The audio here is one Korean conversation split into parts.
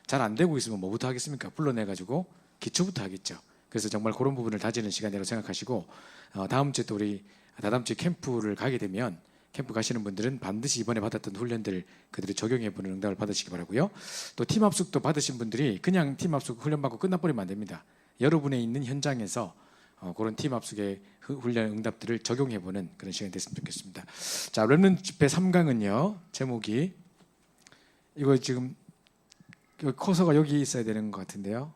잘 안 되고 있으면 뭐부터 하겠습니까? 불러내가지고 기초부터 하겠죠. 그래서 정말 그런 부분을 다지는 시간이라고 생각하시고, 다음 주에 또 우리 다다음 주에 캠프를 가게 되면 캠프 가시는 분들은 반드시 이번에 받았던 훈련들 그대로 적용해보는 응답을 받으시기 바라고요. 또 팀 합숙도 받으신 분들이 그냥 팀 합숙 훈련 받고 끝나버리면 안 됩니다. 여러분의 있는 현장에서 그런 팀 합숙의 훈련 응답들을 적용해보는 그런 시간이 됐으면 좋겠습니다. 자, 렘넌트 집회 3강은요, 제목이 이거 지금 커서가 여기 있어야 되는 것 같은데요.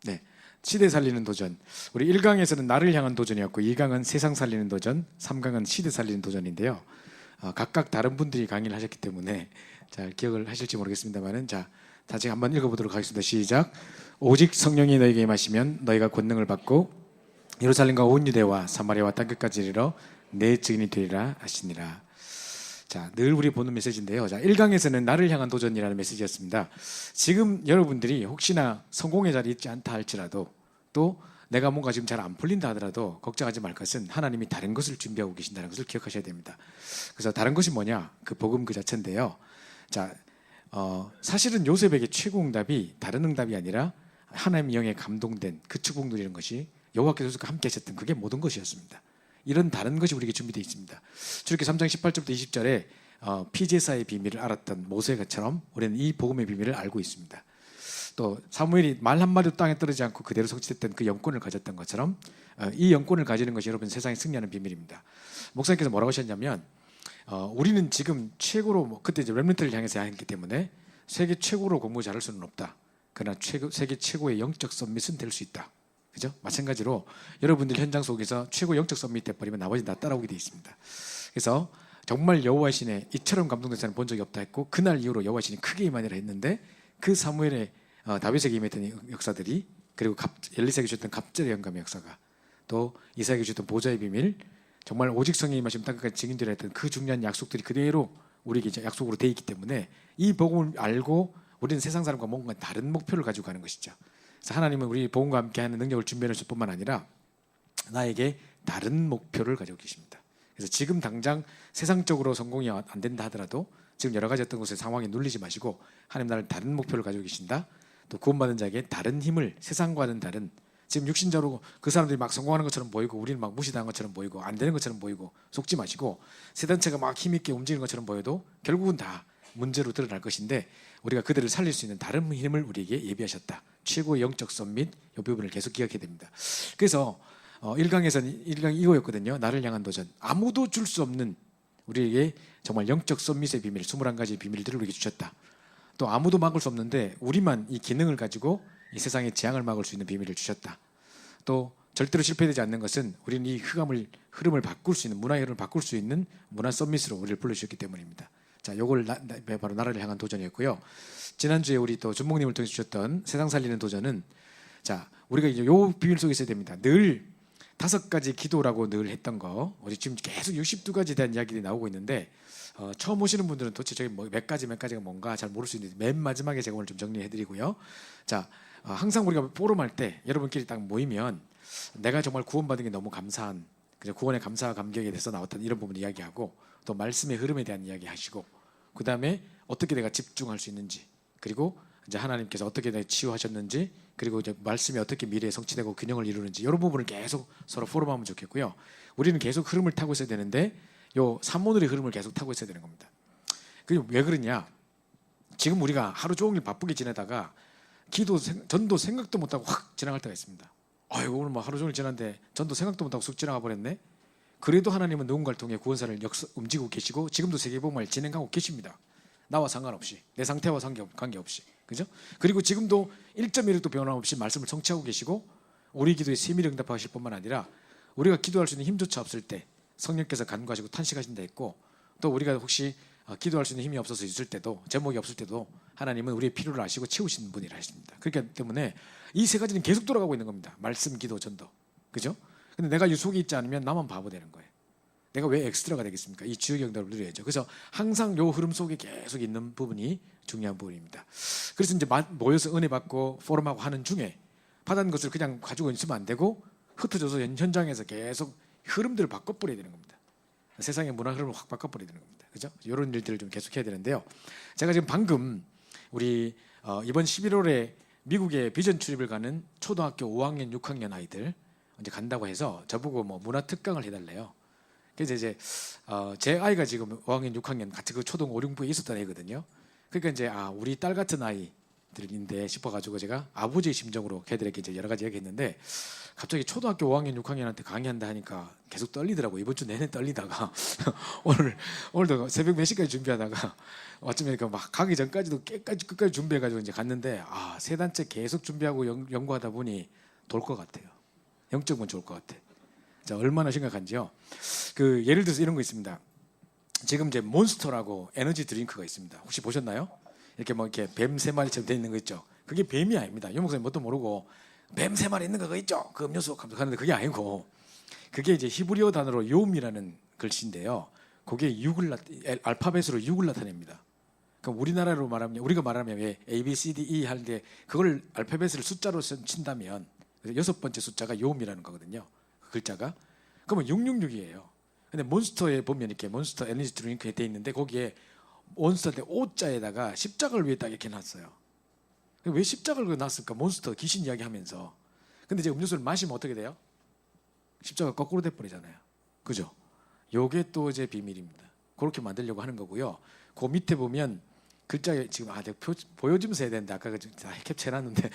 네, 시대 살리는 도전. 우리 1강에서는 나를 향한 도전이었고 2강은 세상 살리는 도전, 3강은 시대 살리는 도전인데요. 각각 다른 분들이 강의를 하셨기 때문에 잘 기억을 하실지 모르겠습니다만은, 자, 다시 한번 읽어보도록 하겠습니다. 시작. 오직 성령이 너에게 임하시면 너희가 권능을 받고 예루살렘과 온 유대와 사마리아와 땅끝까지 이르러 내 증인이 되리라 하시니라. 자, 늘 우리 보는 메시지인데요. 자, 1강에서는 나를 향한 도전이라는 메시지였습니다. 지금 여러분들이 혹시나 성공의 자리에 있지 않다 할지라도, 또 내가 뭔가 지금 잘 안 풀린다 하더라도 걱정하지 말 것은 하나님이 다른 것을 준비하고 계신다는 것을 기억하셔야 됩니다. 그래서 다른 것이 뭐냐? 그 복음 그 자체인데요. 자, 사실은 요셉에게 최고 응답이 다른 응답이 아니라 하나님의 영에 감동된 그 축복 누리는 것이 여호와께서 함께 하셨던 그게 모든 것이었습니다. 이런 다른 것이 우리에게 준비되어 있습니다. 출애굽기 3장 18절부터 20절에 피제사의 비밀을 알았던 모세처럼 우리는 이 복음의 비밀을 알고 있습니다. 또 사무엘이 말 한마디도 땅에 떨어지지 않고 그대로 성취됐던 그 영권을 가졌던 것처럼 이 영권을 가지는 것이 여러분 세상에 승리하는 비밀입니다. 목사님께서 뭐라고 하셨냐면, 우리는 지금 최고로 그때 이제 렘넌트를 향해서 했기 때문에 세계 최고로 공부 잘할 수는 없다. 그러나 세계 최고의 영적 썸밋은 될 수 있다. 그죠? 마찬가지로 여러분들 현장 속에서 최고 영적 썸밋 돼버리면 나머지 다 따라오게 돼 있습니다. 그래서 정말 여호와 신의 이처럼 감동된 사람 본 적이 없다 했고, 그날 이후로 여호와 신이 크게 임하니라 했는데, 그 사무엘의 다윗에게 임했던 역사들이, 그리고 엘리사에게 주셨던 갑절의 영감의 역사가, 또 이사에게 주셨던 보좌의 비밀, 정말 오직 성령이 임하시면 땅끝까지 증인되라 했던 그 중요한 약속들이 그대로 우리에게 이제 약속으로 돼 있기 때문에 이 복음을 알고 우리는 세상 사람과 뭔가 다른 목표를 가지고 가는 것이죠. 그래서 하나님은 우리 복음과 함께하는 능력을 준비해 줄 뿐만 아니라 나에게 다른 목표를 가지고 계십니다. 그래서 지금 당장 세상적으로 성공이 안 된다 하더라도 지금 여러 가지 어떤 것에 상황에 눌리지 마시고 하나님 나를 다른 목표를 가지고 계신다. 또 구원받은 자에게 다른 힘을, 세상과는 다른, 지금 육신적으로 그 사람들이 막 성공하는 것처럼 보이고 우리는 막 무시당한 것처럼 보이고 안 되는 것처럼 보이고 속지 마시고, 세단체가 막 힘있게 움직이는 것처럼 보여도 결국은 다 문제로 드러날 것인데 우리가 그들을 살릴 수 있는 다른 힘을 우리에게 예비하셨다. 최고의 영적 썸밋, 이 부분을 계속 기억해야 됩니다. 그래서 1강에서는 1강이 이거였거든요. 나를 향한 도전. 아무도 줄 수 없는 우리에게 정말 영적 썸밋의 비밀, 21가지의 비밀들을 우리에게 주셨다. 또 아무도 막을 수 없는데 우리만 이 기능을 가지고 이 세상의 재앙을 막을 수 있는 비밀을 주셨다. 또 절대로 실패되지 않는 것은 우리는 이 흐름을 바꿀 수 있는, 문화의 흐름을 바꿀 수 있는 문화 썸밋으로 우리를 불러주셨기 때문입니다. 자, 요걸 바로 나라를 향한 도전이었고요. 지난주에 우리 또 준목님을 통해 주셨던 세상 살리는 도전은, 자, 우리가 이제 요 비밀 속에 있어야 됩니다. 늘 5가지 기도라고 늘 했던 거, 우리 지금 계속 62가지에 대한 이야기들이 나오고 있는데, 처음 오시는 분들은 도대체 저기 몇 가지가 뭔가 잘 모를 수 있는데 맨 마지막에 제가 오늘 좀 정리해드리고요. 자, 항상 우리가 포럼할 때 여러분끼리 딱 모이면 내가 정말 구원받은 게 너무 감사한, 구원의 감사와 감격에 대해서 나왔던 이런 부분 이야기하고, 또 말씀의 흐름에 대한 이야기 하시고, 그 다음에 어떻게 내가 집중할 수 있는지, 그리고 이제 하나님께서 어떻게 내가 치유하셨는지, 그리고 이제 말씀이 어떻게 미래에 성취되고 균형을 이루는지, 이런 부분을 계속 서로 포럼하면 좋겠고요. 우리는 계속 흐름을 타고 있어야 되는데 요 산모들의 흐름을 계속 타고 있어야 되는 겁니다. 그게 왜 그러냐? 지금 우리가 하루 종일 바쁘게 지내다가 전도 생각도 못하고 확 지나갈 때가 있습니다. 아이고, 오늘 뭐 하루 종일 지났는데 전도 생각도 못하고 쑥 지나가 버렸네. 그래도 하나님은 누군가를 통해 구원사를 움직이고 계시고 지금도 세계복음을 진행하고 계십니다. 나와 상관없이, 내 상태와 관계없이, 그죠? 그리고 지금도 1.1도 변함없이 말씀을 성취하고 계시고 우리 기도에 세밀히 응답하실 뿐만 아니라 우리가 기도할 수 있는 힘조차 없을 때 성령께서 간구하시고 탄식하신다 했고, 또 우리가 혹시 기도할 수 있는 힘이 없어서 있을 때도, 제목이 없을 때도 하나님은 우리의 필요를 아시고 채우시는 분이라 하십니다. 그렇기 때문에 이 3가지는 계속 돌아가고 있는 겁니다. 말씀, 기도, 전도, 그죠? 근데 내가 이 속에 있지 않으면 나만 바보 되는 거예요. 내가 왜 엑스트라가 되겠습니까? 이 주요 경도를 누려야죠. 그래서 항상 요 흐름 속에 계속 있는 부분이 중요한 부분입니다. 그래서 이제 모여서 은혜 받고 포럼하고 하는 중에 받은 것을 그냥 가지고 있으면 안 되고 흩어져서 현장에서 계속 흐름들을 바꿔버려야 되는 겁니다. 세상의 문화 흐름을 확 바꿔버려야 되는 겁니다. 그죠? 이런 일들을 좀 계속해야 되는데요. 제가 지금 방금 우리 이번 11월에 미국에 비전 출입을 가는 초등학교 5학년, 6학년 아이들 이제 간다고 해서 저보고 뭐 문화 특강을 해달래요. 그래서 이제 제 아이가 지금 5학년, 6학년 같이 그 초등 5, 6부에 있었던 애거든요. 그러니까 이제 우리 딸 같은 아이들인데 싶어가지고 제가 아버지의 심정으로 걔들에게 이제 여러 가지 얘기했는데 갑자기 초등학교 5학년, 6학년한테 강의한다 하니까 계속 떨리더라고. 이번 주 내내 떨리다가 오늘도 새벽 몇 시까지 준비하다가 아침에 막 가기 전까지도 끝까지 준비해가지고 이제 갔는데 세 단째 계속 준비하고 연구하다 보니 돌 것 같아요. 영적은 좋을 것 같아. 자, 얼마나 심각한지요. 그 예를 들어서 이런 거 있습니다. 지금 이제 몬스터라고 에너지 드링크가 있습니다. 혹시 보셨나요? 이렇게 뭐 이렇게 뱀 3마리처럼 돼 있는 거 있죠. 그게 뱀이 아닙니다. 유 목사님 뭣도 모르고 뱀 3마리 있는 거 있죠. 그 음료수 감독하는데 그게 아니고 그게 이제 히브리어 단어로 요음이라는 글씨인데요. 그게 알파벳으로 6을 나타냅니다. 그럼 우리나라로 말하면 우리가 말하면 왜 A, B, C, D, E 하는데 그걸 알파벳을 숫자로 친다면 6번째 숫자가 요음이라는 거거든요. 그 글자가 그러면 666이에요. 근데 몬스터에 보면 이렇게 몬스터 에너지 드링크에 돼 있는데 거기에 몬스터인데 O자에다가 십자가를 위에 딱 이렇게 놨어요. 왜 십자가를 놨을까? 몬스터 귀신 이야기하면서. 근데 이제 음료수를 마시면 어떻게 돼요? 십자가 거꾸로 돼버리잖아요. 그죠? 요게 또 이제 비밀입니다. 그렇게 만들려고 하는 거고요. 그 밑에 보면 글자에 지금 내가 보여주면서 해야 되는데 아까 다 캡처해놨는데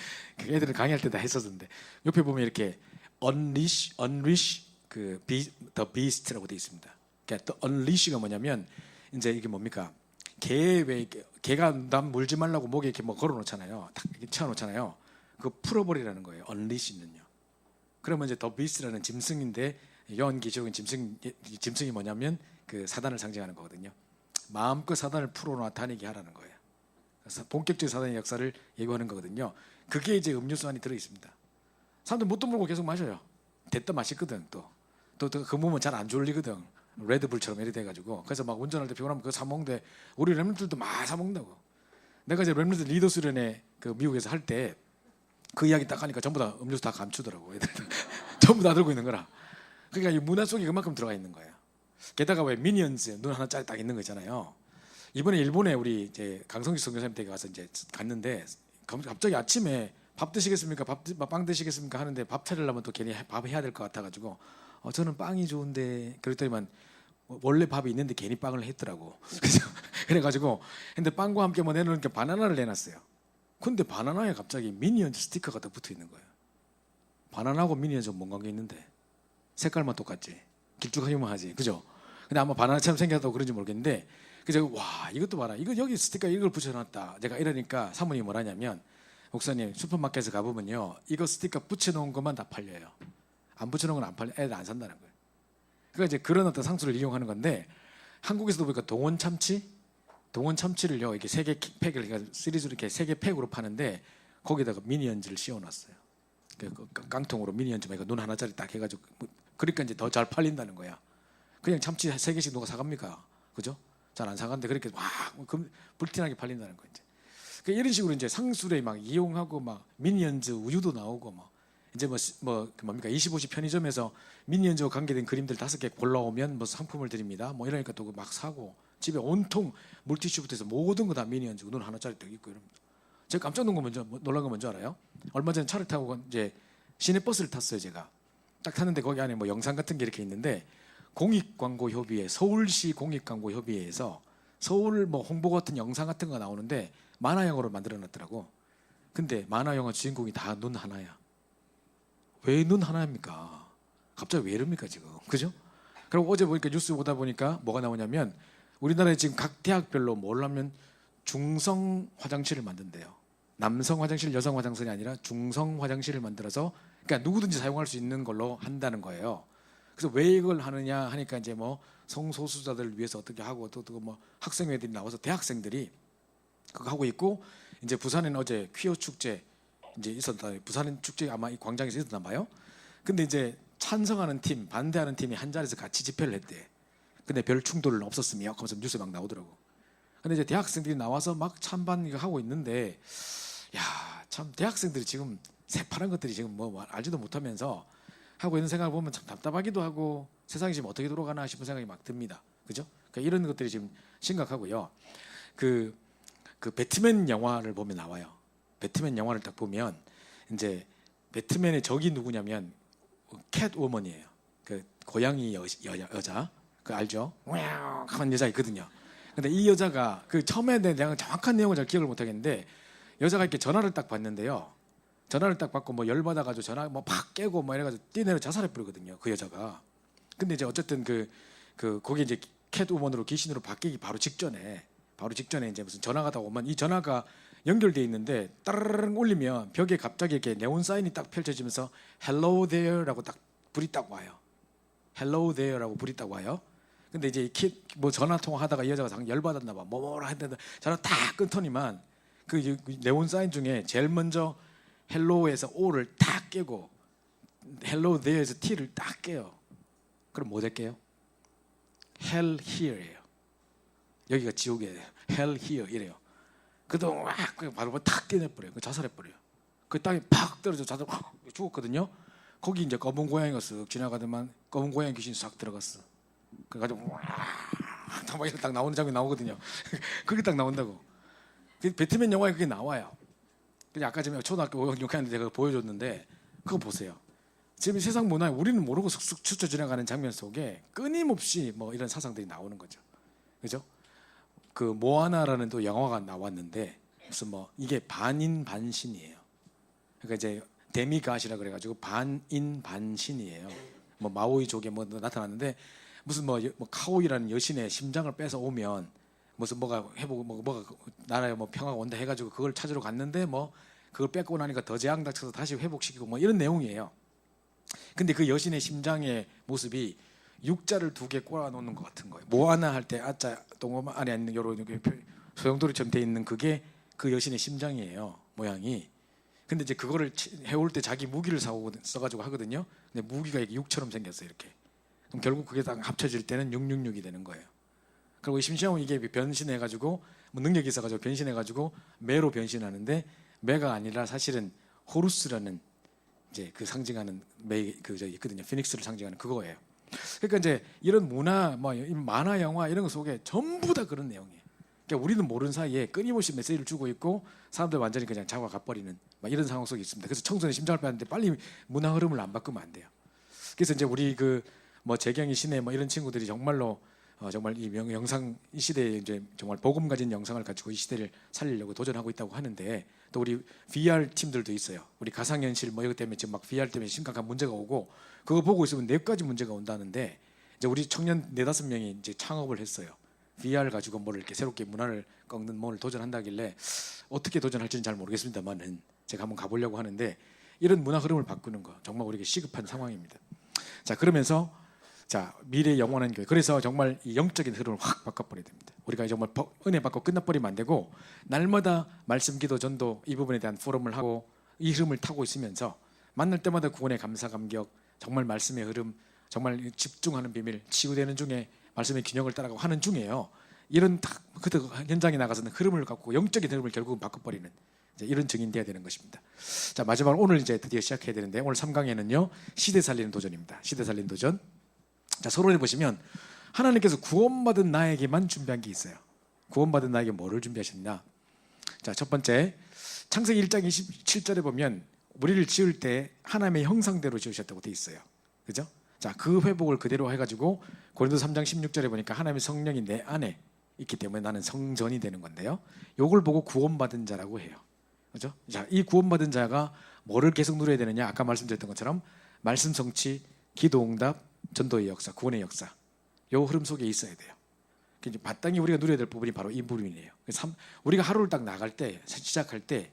애들은 강의할 때 다 했었는데 옆에 보면 이렇게 unleash 그 the beast라고 되어 있습니다. 그러니까 unleash가 뭐냐면 이제 이게 뭡니까? 개가 남 물지 말라고 목에 이렇게 뭐 걸어놓잖아요. 탁 이렇게 채워놓잖아요. 그거 풀어버리라는 거예요. unleash는요. 그러면 이제 the beast라는 짐승인데 연기적인 짐승이 뭐냐면 그 사단을 상징하는 거거든요. 마음껏 사단을 풀어놔 다니게 하라는 거예요. 그래서 본격적인 사단의 역사를 예고하는 거거든요. 그게 이제 음료수 안에 들어 있습니다. 사람들 뭣도 모르고 계속 마셔요. 됐다 맛있거든. 또 그 몸은 잘 안 졸리거든. 레드불처럼 이렇게 돼가지고 그래서 막 운전할 때 피곤하면 그거 사 먹는데 우리 랩런들도 막 사 먹는다고. 내가 이제 랩런들 리더 수련회 그 미국에서 할 때 그 이야기 딱 하니까 전부 다 음료수 다 감추더라고. 애들 전부 다 들고 있는 거라. 그러니까 이 문화 속에 그만큼 들어가 있는 거예요. 게다가 왜 미니언즈 눈 하나짜리 딱 있는 거 있잖아요. 이번에 일본에 우리 이제 강성지 선교사님 댁에 가서 이제 갔는데 갑자기 아침에 밥 드시겠습니까? 빵 드시겠습니까? 하는데 밥 차리려면 또 괜히 밥 해야 될 것 같아가지고 저는 빵이 좋은데 그랬더니만 원래 밥이 있는데 괜히 빵을 했더라고. 그래가지고 근데 빵과 함께 뭐 내놓으니까 바나나를 내놨어요. 근데 바나나에 갑자기 미니언즈 스티커가 딱 붙어 있는 거예요. 바나나하고 미니언즈 뭔 관계 있는데 색깔만 똑같지. 길쭉하기만 하지, 그죠? 근데 아마 바나나처럼 생겼다고 그런지 모르겠는데 그래서 와 이것도 봐라. 이거 여기 스티커 이걸 붙여놨다. 제가 이러니까 사모님이 뭐라냐면 목사님 슈퍼마켓에 가보면요 이거 스티커 붙여놓은 것만 다 팔려요. 안 붙여놓은 건 안 팔려. 애들 안 산다는 거예요. 그러니까 이제 그런 어떤 상수를 이용하는 건데 한국에서도 보니까 동원 참치를요 이렇게 3개 팩을 그러니까 시리즈로 이렇게 3개 팩으로 파는데 거기다가 미니언즈를 씌워놨어요. 깡통으로 미니언즈 막 눈 하나짜리 딱 해가지고 그러니까 이제 더 잘 팔린다는 거야. 그냥 참치 3개씩 누가 사갑니까? 그죠? 잘 안 사가는데 그렇게 막 불티나게 팔린다는 거예요. 그러니까 이런 식으로 이제 상술에 막 이용하고 막 미니언즈 우유도 나오고 뭐 이제 뭡니까 25시 편의점에서 미니언즈와 관계된 그림들 5개 골라오면 뭐 상품을 드립니다. 뭐 이러니까 또 막 사고 집에 온통 물티슈부터 해서 모든 거 다 미니언즈고 눈 하나짜리 딱 있고 이럽니다. 제가 깜짝 놀란 거 뭔지 알아요? 얼마 전에 차를 타고 이제 시내버스를 탔어요. 제가 딱 탔는데 거기 안에 뭐 영상 같은 게 이렇게 있는데 공익광고협의회 서울시 공익광고협의회에서 서울 뭐 홍보 같은 영상 같은 거 나오는데 만화영화로 만들어놨더라고. 근데 만화영화 주인공이 다 눈 하나야. 왜 눈 하나입니까? 갑자기 왜 이럽니까 지금? 그죠? 그리고 어제 보니까 뉴스 보다 보니까 뭐가 나오냐면 우리나라에 지금 각 대학별로 뭘 하면 중성 화장실을 만든대요. 남성 화장실, 여성 화장실이 아니라 중성 화장실을 만들어서 그러니까 누구든지 사용할 수 있는 걸로 한다는 거예요. 그래서 왜 이걸 하느냐 하니까 이제 뭐 성소수자들을 위해서 어떻게 하고 또 뭐 학생회들이 나와서 대학생들이 그거 하고 있고 이제 부산에는 어제 퀴어 축제 이제 있었다. 부산 축제 아마 이 광장에서 있었나 봐요. 근데 이제 찬성하는 팀, 반대하는 팀이 한 자리에서 같이 집회를 했대. 근데 별 충돌은 없었으며 하면서 뉴스에 막 나오더라고. 근데 이제 대학생들이 나와서 막 찬반 이거 하고 있는데 야, 참 대학생들이 지금 새파란 것들이 지금 뭐 알지도 못하면서 하고 있는 생각을 보면 참 답답하기도 하고 세상이 지금 어떻게 돌아가나 싶은 생각이 막 듭니다. 그죠? 그러니까 이런 것들이 지금 심각하고요. 그 배트맨 영화를 보면 나와요. 배트맨 영화를 딱 보면 이제 배트맨의 적이 누구냐면 캣워먼이에요. 그 고양이 여자 그 알죠? 와우 하는 여자 있거든요. 근데 이 여자가 그 처음에 내가 정확한 내용을 잘 기억을 못 하겠는데 여자가 이렇게 전화를 딱 받는데요. 전화를 딱 받고 뭐 열받아가지고 전화 뭐 팍 깨고 뭐 이래가지고 뛰내려 자살해 버리거든요. 그 여자가. 근데 이제 어쨌든 거기 이제 캣우먼으로 귀신으로 바뀌기 바로 직전에 이제 무슨 전화가 다 오면 이 전화가 연결돼 있는데 따르릉 울리면 벽에 갑자기 이렇게 네온 사인이 딱 펼쳐지면서 Hello there라고 딱 불이 딱 와요. Hello there라고 불이 딱 와요. 근데 이제 뭐 전화 통화하다가 이 여자가 열받았나 봐. 뭐라 했는데 전화 딱 끊더니만 그 네온 사인 중에 제일 먼저 헬로우에서 O를 딱 깨고 Hello there에서 T를 딱 깨요. 그럼 뭐 될게요? Hell here예요. 여기가 지옥이에요. Hell here 이래요. 그동안 바로 탁 깨내버려요. 자살해버려요. 그 땅에 팍 떨어져 자살 죽었거든요. 거기 이제 검은 고양이가 쓱 지나가더만 검은 고양이 귀신이 싹 들어갔어. 그래가지고 막 이렇게 딱 나오는 장면이 나오거든요. 그게 딱 나온다고. 배트맨 영화에 그게 나와요. 그냥 아까 전에 초등학교 6학년 때 제가 보여줬는데 그거 보세요. 지금 세상 문화에 우리는 모르고 슥슥 스쳐 지나가는 장면 속에 끊임없이 뭐 이런 사상들이 나오는 거죠. 그죠? 그 모아나라는 또 영화가 나왔는데 무슨 뭐 이게 반인 반신이에요. 그러니까 이제 데미갓이라 그래가지고 반인 반신이에요. 뭐 마오이족에 뭐 나타났는데 무슨 뭐 카오이라는 여신의 심장을 뺏어 오면 무슨 뭐가 해보고 뭐가 나라에 뭐 평화가 온다 해가지고 그걸 찾으러 갔는데 뭐 그걸 뺏고 나니까 더 재앙 닥쳐서 다시 회복시키고 뭐 이런 내용이에요. 근데 그 여신의 심장의 모습이 육자를 2개 꼬아 놓는 것 같은 거예요. 모아나 할 때 아자 동어 안에 있는 요런 소용돌이처럼 돼 있는 그게 그 여신의 심장이에요. 모양이. 근데 이제 그거를 해올 때 자기 무기를 써가지고 하거든요. 근데 무기가 이렇게 육처럼 생겼어요. 이렇게. 그럼 결국 그게 딱 합쳐질 때는 666이 되는 거예요. 그리고 심지어는 이게 변신해가지고 뭐 능력이 있어가지고 변신해가지고 매로 변신하는데 매가 아니라 사실은 호루스라는 이제 그 상징하는 매 그저 있거든요. 피닉스를 상징하는 그거예요. 그러니까 이제 이런 문화, 뭐 만화, 영화 이런 거 속에 전부 다 그런 내용이에요. 그러니까 우리는 모르는 사이에 끊임없이 메시지를 주고 있고 사람들 완전히 그냥 자고 가버리는 막 이런 상황 속에 있습니다. 그래서 청소년 심장을 빼는데 빨리 문화 흐름을 안 바꾸면 안 돼요. 그래서 이제 우리 그 뭐 재경이 신혜 뭐 이런 친구들이 정말로 정말 이 영상 이 시대에 이제 정말 복음 가진 영상을 가지고 이 시대를 살리려고 도전하고 있다고 하는데 또 우리 VR 팀들도 있어요. 우리 가상현실 뭐 이것 때문에 지금 막 VR 때문에 심각한 문제가 오고 그거 보고 있으면 4가지 문제가 온다는데 이제 우리 청년 4-5명이 이제 창업을 했어요. VR 가지고 뭐를 이렇게 새롭게 문화를 꺾는 뭐를 도전한다길래 어떻게 도전할지는 잘 모르겠습니다만은 제가 한번 가보려고 하는데 이런 문화 흐름을 바꾸는 거 정말 우리에게 시급한 상황입니다. 자 그러면서 자 미래 영원한 교회 그래서 정말 이 영적인 흐름을 확 바꿔버려야 됩니다. 우리가 정말 은혜 받고 끝나버리면 안 되고 날마다 말씀 기도 전도 이 부분에 대한 포럼을 하고 이 흐름을 타고 있으면서 만날 때마다 구원의 감사 감격 정말 말씀의 흐름 정말 집중하는 비밀 치유되는 중에 말씀의 균형을 따라가고 하는 중에요. 이런 딱 그때 현장에 나가서는 흐름을 갖고 영적인 흐름을 결국은 바꿔버리는 이런 증인 돼야 되는 것입니다. 자 마지막으로 오늘 이제 드디어 시작해야 되는데 오늘 3강에는요 시대 살리는 도전입니다. 시대 살리는 도전. 자 서론에 보시면 하나님께서 구원받은 나에게만 준비한 게 있어요. 구원받은 나에게 뭐를 준비하셨냐? 자 첫 번째 창세기 1장 27절에 보면 우리를 지을 때 하나님의 형상대로 지으셨다고 돼 있어요. 그죠? 자 그 회복을 그대로 해가지고 고린도서 3장 16절에 보니까 하나님의 성령이 내 안에 있기 때문에 나는 성전이 되는 건데요. 요걸 보고 구원받은 자라고 해요. 그죠? 자, 이 구원받은 자가 뭐를 계속 누려야 되느냐? 아까 말씀드렸던 것처럼 말씀 성취, 기도 응답, 전도의 역사, 구원의 역사. 요 흐름 속에 있어야 돼요. 마땅히 우리가 누려야 될 부분이 바로 이 부분이에요. 우리가 하루를 딱 나갈 때, 시작할 때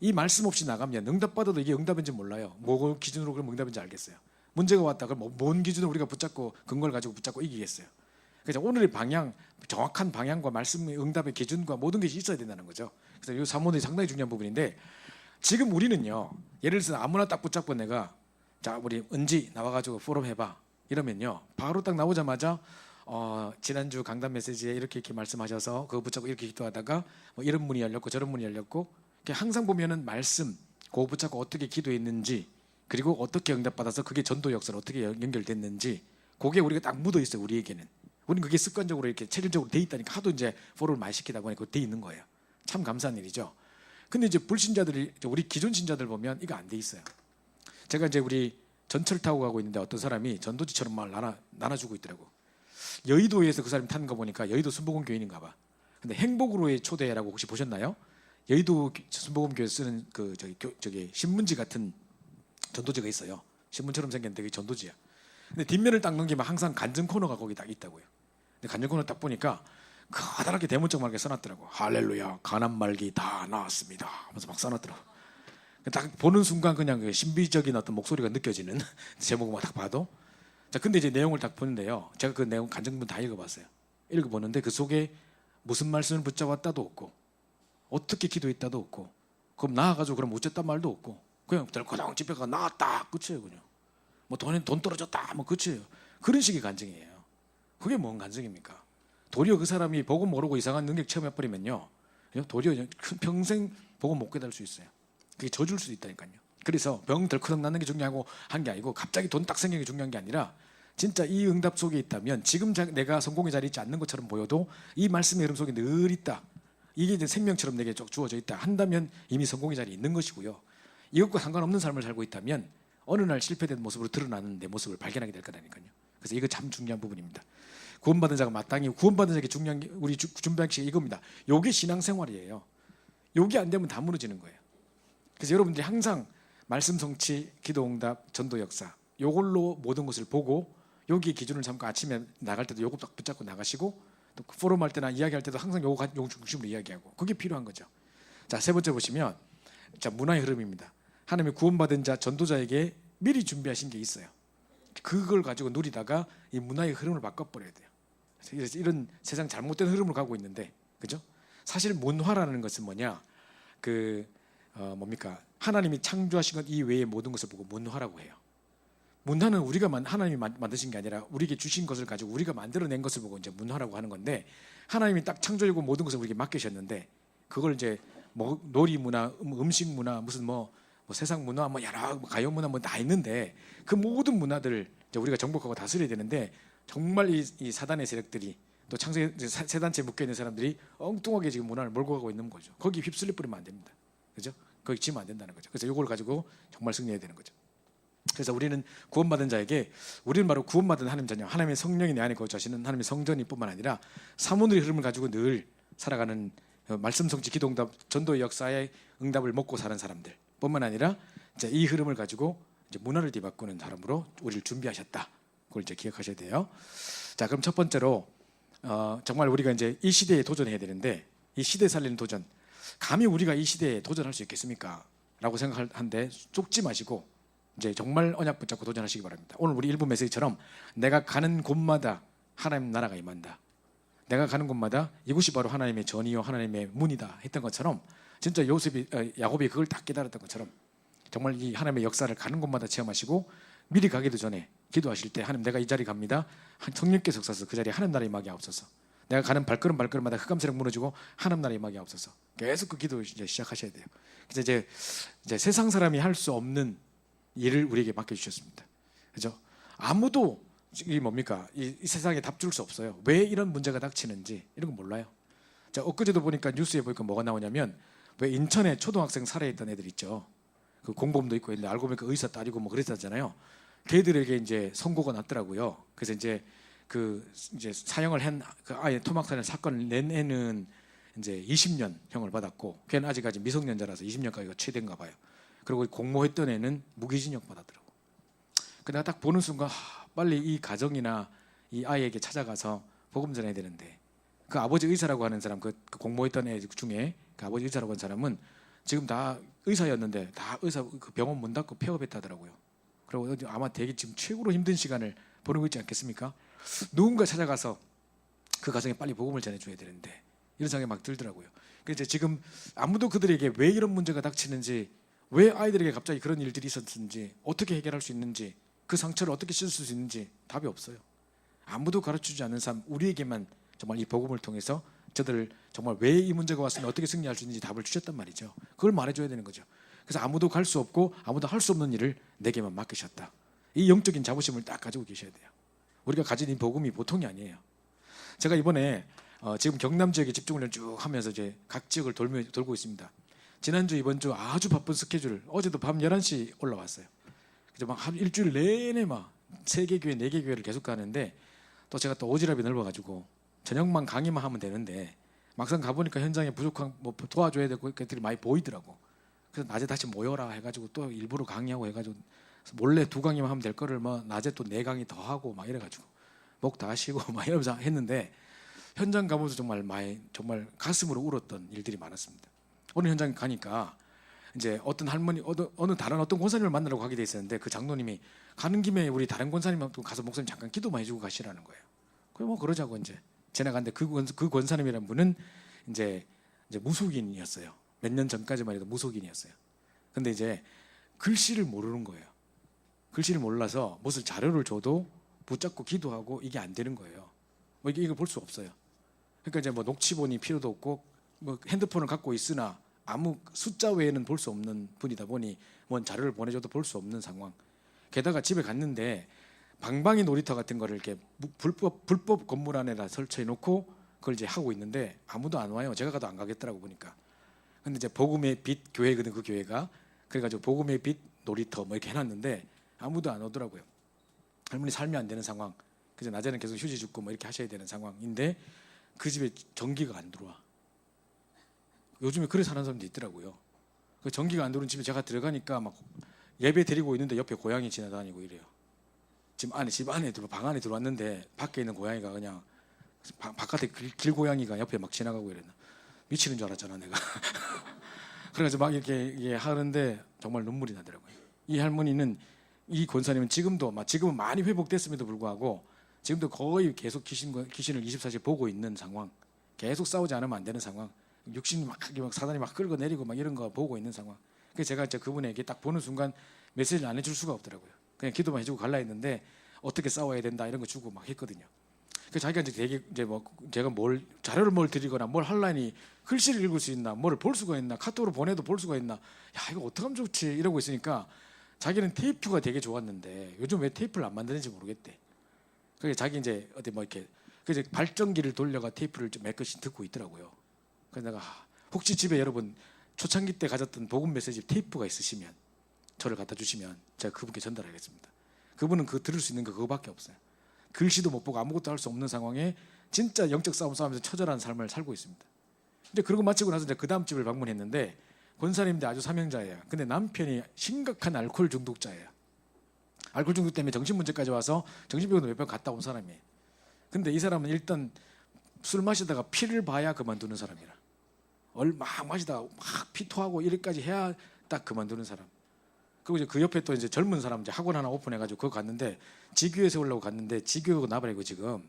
이 말씀 없이 나가면 응답받아도 이게 응답인지 몰라요. 뭐 기준으로 그럼 응답인지 알겠어요. 문제가 왔다 그럼 뭔 기준으로 우리가 붙잡고 근거를 가지고 붙잡고 이기겠어요. 그래서 오늘의 방향, 정확한 방향과 말씀의 응답의 기준과 모든 것이 있어야 된다는 거죠. 그래서 이 사모들이 상당히 중요한 부분인데 지금 우리는요. 예를 들어서 아무나 딱 붙잡고 내가 자 우리 은지 나와가지고 포럼 해봐 이러면요. 바로 딱 나오자마자 지난주 강단 메시지에 이렇게 말씀하셔서 그거 붙잡고 이렇게 기도하다가 뭐 이런 문이 열렸고 저런 문이 열렸고 항상 보면은 말씀 그거 붙잡고 어떻게 기도했는지 그리고 어떻게 응답받아서 그게 전도 역사로 어떻게 연결됐는지 그게 우리가 딱 묻어 있어요. 우리에게는 우리는 그게 습관적으로 이렇게 체질적으로 돼 있다니까 하도 이제 포로를 많이 시키다 보니까 돼 있는 거예요. 참 감사한 일이죠. 근데 이제 불신자들이 우리 기존 신자들 보면 이거 안 돼 있어요. 제가 이제 우리 전철 타고 가고 있는데 어떤 사람이 전도지처럼 막 나눠주고 있더라고. 여의도에서 그 사람이 타는 거 보니까 여의도 순복음 교인인가 봐. 근데 행복으로의 초대라고 혹시 보셨나요? 여의도 순복음 교회 쓰는 그 저기 신문지 같은 전도지가 있어요. 신문처럼 생겼는데 그게 전도지야. 근데 뒷면을 딱 넘기면 항상 간증 코너가 거기 딱 있다고요. 근데 간증 코너 딱 보니까 커다랗게 대문짝 말게 써놨더라고. 할렐루야, 가난 말기 다 나왔습니다 하면서 막 써놨더라고. 딱 보는 순간 그냥 그 신비적인 어떤 목소리가 느껴지는 제목만 딱 봐도. 자, 근데 이제 내용을 딱 보는데요. 제가 그 내용 간증문 다 읽어봤어요. 읽어보는데 그 속에 무슨 말씀을 붙잡았다도 없고, 어떻게 기도했다도 없고, 그럼 나와가지고 그럼 어쨌단 말도 없고, 그냥 덜커덩 집에 가 나왔다 끝이에요. 그냥 뭐 돈 떨어졌다 뭐 끝이에요. 그런 식의 간증이에요. 그게 뭔 간증입니까? 도리어 그 사람이 복음 모르고 이상한 능력 체험해버리면요, 도리어 평생 복음 못 깨달을 수 있어요. 그게 저줄 수도 있다니까요. 그래서 병 덜커덩 나는 게 중요하고 한 게 아니고, 갑자기 돈 딱 생기는 게 중요한 게 아니라, 진짜 이 응답 속에 있다면 지금 내가 성공의 자리에 있지 않는 것처럼 보여도 이 말씀의 흐름 속에 늘 있다, 이게 이제 생명처럼 내게 주어져 있다 한다면 이미 성공의 자리에 있는 것이고요. 이것과 상관없는 삶을 살고 있다면 어느 날 실패된 모습으로 드러나는 내 모습을 발견하게 될 거라니까요. 그래서 이거 참 중요한 부분입니다. 구원받은 자가 마땅히 구원받은 자에게 중요한 게 우리 준비할 게 이겁니다. 요게 신앙생활이에요. 요게 안 되면 다 무너지는 거예요. 그래서 여러분들이 항상 말씀 성취, 기도 응답, 전도 역사, 요걸로 모든 것을 보고 여기 기준을 삼고 아침에 나갈 때도 요거 딱 붙잡고 나가시고, 또 포럼 할 때나 이야기할 때도 항상 요거 중심으로 이야기하고, 그게 필요한 거죠. 자, 세 번째 보시면, 자, 문화의 흐름입니다. 하나님의 구원받은 자, 전도자에게 미리 준비하신 게 있어요. 그걸 가지고 누리다가 이 문화의 흐름을 바꿔버려야 돼요. 그래서 이런 세상 잘못된 흐름을 가고 있는데, 그죠? 사실 문화라는 것은 뭐냐? 뭡니까? 하나님이 창조하신 것 이외의 모든 것을 보고 문화라고 해요. 문화는 하나님이 만드신 게 아니라 우리에게 주신 것을 가지고 우리가 만들어낸 것을 보고 이제 문화라고 하는 건데, 하나님이 딱 창조하고 모든 것을 우리에게 맡기셨는데, 그걸 이제 뭐 놀이 문화, 음식 문화, 무슨 뭐 세상 문화, 뭐 여러 가요 문화 뭐 다 있는데, 그 모든 문화들을 이제 우리가 정복하고 다스려야 되는데, 정말 이 사단의 세력들이, 또 창세 세 단체에 묶여 있는 사람들이 엉뚱하게 지금 문화를 몰고 가고 있는 거죠. 거기 휩쓸려 버리면 안 됩니다. 그죠? 거기 지면 안 된다는 거죠. 그래서 이걸 가지고 정말 승리해야 되는 거죠. 그래서 우리는 구원받은 자에게, 우리는 바로 구원받은 하나님 자녀, 하나님의 성령이 내 안에 거주하시는 하나님의 성전이 뿐만 아니라 사문의 흐름을 가지고 늘 살아가는 말씀 성취, 기도 응답, 전도의 역사의 응답을 먹고 사는 사람들 뿐만 아니라, 이제 이 흐름을 가지고 이제 문화를 뒤바꾸는 사람으로 우리를 준비하셨다. 그걸 이제 기억하셔야 돼요. 자, 그럼 첫 번째로 정말 우리가 이제 이 시대에 도전해야 되는데, 이 시대 살리는 도전, 감히 우리가 이 시대에 도전할 수 있겠습니까? 라고 생각하는데 쫓지 마시고 이제 정말 언약 붙잡고 도전하시기 바랍니다. 오늘 우리 일부 메시지처럼 내가 가는 곳마다 하나님 나라가 임한다, 내가 가는 곳마다 이곳이 바로 하나님의 전이요 하나님의 문이다 했던 것처럼, 진짜 야곱이 그걸 딱 깨달았던 것처럼 정말 이 하나님의 역사를 가는 곳마다 체험하시고, 미리 가기도 전에 기도하실 때, 하나님 내가 이 자리 갑니다, 성령께서 역사서 그 자리에 하나님 나라 임하게 하옵소서. 내가 가는 발걸음마다 흑암세력 무너지고 하나님 나라 임하게 하옵소서. 계속 그 기도 이제 시작하셔야 돼요. 그래서 이제 세상 사람이 할 수 없는 일을 우리에게 맡겨주셨습니다. 그죠? 아무도 이 세상에 답 줄 수 없어요. 왜 이런 문제가 닥치는지 이런 거 몰라요. 자, 엊그제도 보니까 뉴스에 보니까 뭐가 나오냐면, 왜 인천에 초등학생 살해했던 애들 있죠. 그 공범도 있고 있는데 알고 보니까 의사 딸이고 뭐 그랬었잖아요. 걔들에게 이제 선고가 났더라고요. 그래서 이제 사형을 한 그 아예 토막살인 사건을 낸 애는 이제 20년 형을 받았고, 걔는 아직까지 미성년자라서 20년까지가 최대인가 봐요. 그리고 공모했던 애는 무기징역 받았더라고. 그 내가 딱 보는 순간 빨리 이 가정이나 이 아이에게 찾아가서 복음 전해야 되는데, 그 아버지 의사라고 하는 사람, 그 공모했던 애 중에 그 아버지 의사라고 하는 사람은 지금 다 의사였는데 다 의사 그 병원 문 닫고 폐업했다더라고요. 그리고 아마 되게 지금 최고로 힘든 시간을 보내고 있지 않겠습니까? 누군가 찾아가서 그 가정에 빨리 복음을 전해줘야 되는데 이런 생각이 막 들더라고요. 그래서 지금 아무도 그들에게 왜 이런 문제가 닥치는지, 왜 아이들에게 갑자기 그런 일들이 있었는지, 어떻게 해결할 수 있는지, 그 상처를 어떻게 씻을 수 있는지 답이 없어요. 아무도 가르쳐주지 않는 삶, 우리에게만 정말 이 복음을 통해서 저들을 정말 왜 이 문제가 왔으면 어떻게 승리할 수 있는지 답을 주셨단 말이죠. 그걸 말해줘야 되는 거죠. 그래서 아무도 갈 수 없고 아무도 할 수 없는 일을 내게만 맡기셨다. 이 영적인 자부심을 딱 가지고 계셔야 돼요. 우리가 가진 이 복음이 보통이 아니에요. 제가 이번에 지금 경남 지역에 집중훈련 쭉 하면서 이제 각 지역을 돌고 있습니다. 지난주 이번 주 아주 바쁜 스케줄, 어제도 밤 11시 올라왔어요. 그래서 막 한 일주일 내내 막 3개 교회 4개 교회를 계속 가는데 또 제가 또 오지랖이 넓어가지고 저녁만 강의만 하면 되는데 막상 가보니까 현장에 부족한 뭐 도와줘야 될 것들이 많이 보이더라고. 그래서 낮에 다시 모여라 해가지고 또 일부러 강의하고 해가지고 몰래 2강의만 하면 될 거를 뭐 낮에 또 4강의 더 하고 막 이래가지고 목 다 쉬고 막 이러면서 했는데 현장 가보면서 정말 가슴으로 울었던 일들이 많았습니다. 오늘 현장 가니까 이제 어떤 할머니 어느 다른 어떤 권사님을 만나러 가게 돼 있었는데 그 장로님이 가는 김에 우리 다른 권사님하고 가서 목사님 잠깐 기도만 해주고 가시라는 거예요. 그래 뭐 그러자고 이제 지나갔는데 그 권사님이라는 분은 이제 무속인이었어요. 몇 년 전까지만 해도 무속인이었어요. 근데 이제 글씨를 모르는 거예요. 글씨를 몰라서 무슨 자료를 줘도 붙잡고 기도하고 이게 안 되는 거예요. 뭐 이걸 볼 수 없어요. 그러니까 이제 뭐 녹취본이 필요도 없고 뭐 핸드폰을 갖고 있으나 아무 숫자 외에는 볼 수 없는 분이다 보니 뭔 자료를 보내줘도 볼 수 없는 상황. 게다가 집에 갔는데 방방이 놀이터 같은 거를 이렇게 불법 건물 안에다 설치해 놓고 그걸 이제 하고 있는데 아무도 안 와요. 제가 가도 안 가겠더라고 보니까. 근데 이제 복음의 빛 교회거든 그 교회가. 그래가지고 복음의 빛 놀이터 뭐 이렇게 해놨는데 아무도 안 오더라고요. 할머니 삶이 안 되는 상황. 그래서 낮에는 계속 휴지 줍고 뭐 이렇게 하셔야 되는 상황인데 그 집에 전기가 안 들어와. 요즘에 그래 사는 사람도 있더라고요. 그 전기가 안 들어오는 집에 제가 들어가니까 막 예배 드리고 있는데 옆에 고양이 지나다니고 이래요. 집 안에 방 안에 들어왔는데 밖에 있는 고양이가 그냥 바깥에 길고양이가 옆에 막 지나가고 이랬나. 미치는 줄 알았잖아 내가. 그래가지고 막 이렇게 하는데 정말 눈물이 나더라고요. 이 할머니는 이 권사님은 지금은 많이 회복됐음에도 불구하고 지금도 거의 계속 귀신을 24시간 보고 있는 상황. 계속 싸우지 않으면 안 되는 상황. 육신이 막 사단이 막 끌고 내리고 막 이런 거 보고 있는 상황. 그래서 제가 이제 그분에게 딱 보는 순간 메시지를 안 해줄 수가 없더라고요. 그냥 기도만 해주고 갈라 했는데 어떻게 싸워야 된다 이런 거 주고 막 했거든요. 그 자기가 이제 뭐 제가 자료를 드리거나 뭘 할라니 글씨를 읽을 수 있나, 뭘 볼 수가 있나, 카톡으로 보내도 볼 수가 있나, 야 이거 어떻게 하면 좋지 이러고 있으니까 자기는 테이프가 되게 좋았는데 요즘 왜 테이프를 안 만드는지 모르겠대. 그게 자기 이제 어디 뭐 이렇게 그래서 발전기를 돌려가 테이프를 좀 몇 개씩 듣고 있더라고요. 그래서 내가 혹시 집에 여러분 초창기 때 가졌던 복음 메시지 테이프가 있으시면 저를 갖다 주시면 제가 그분께 전달하겠습니다. 그분은 들을 수 있는 거 그거밖에 없어요. 글씨도 못 보고 아무것도 할 수 없는 상황에 진짜 영적 싸움하면서 처절한 삶을 살고 있습니다. 근데 그러고 마치고 나서 이제 그 다음 집을 방문했는데 권사님인데 아주 사명자예요. 근데 남편이 심각한 알코올 중독자예요. 알코올 중독 때문에 정신문제까지 와서 정신병원도 몇 번 갔다 온 사람이에요. 근데 이 사람은 일단 술 마시다가 피를 봐야 그만두는 사람이라. 막 마시다가 막 피토하고 이래까지 해야 딱 그만두는 사람. 그리고 이제 그 옆에 또 이제 젊은 사람 이제 학원 하나 오픈해가지고 그거 갔는데 지교회 세우려고 갔는데 지교회가 나버리고 지금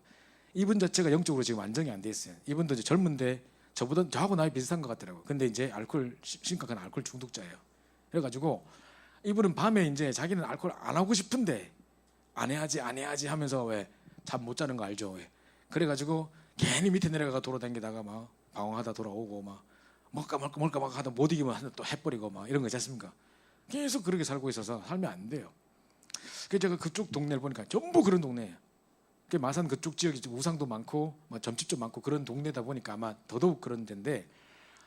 이분 자체가 영적으로 지금 안정이 안 돼 있어요. 이분도 이제 젊은데 저하고 나이 비슷한 것 같더라고요. 근데 이제 심각한 알코올 중독자예요. 그래가지고 이분은 밤에 이제 자기는 알코올 안 하고 싶은데 안 해야지 하면서 왜 잠 못 자는 거 알죠? 왜? 그래가지고 괜히 밑에 내려가가 돌아다니다가 막 방황하다 돌아오고 막 뭘까 하다 못 이기면 또 해버리고 막 이런 거 있지 않습니까? 계속 그렇게 살고 있어서 살면 안 돼요. 그래서 제가 그쪽 동네를 보니까 전부 그런 동네예요. 마산 그쪽 지역이 우상도 많고 점집도 많고 그런 동네다 보니까 아마 더더욱 그런 데인데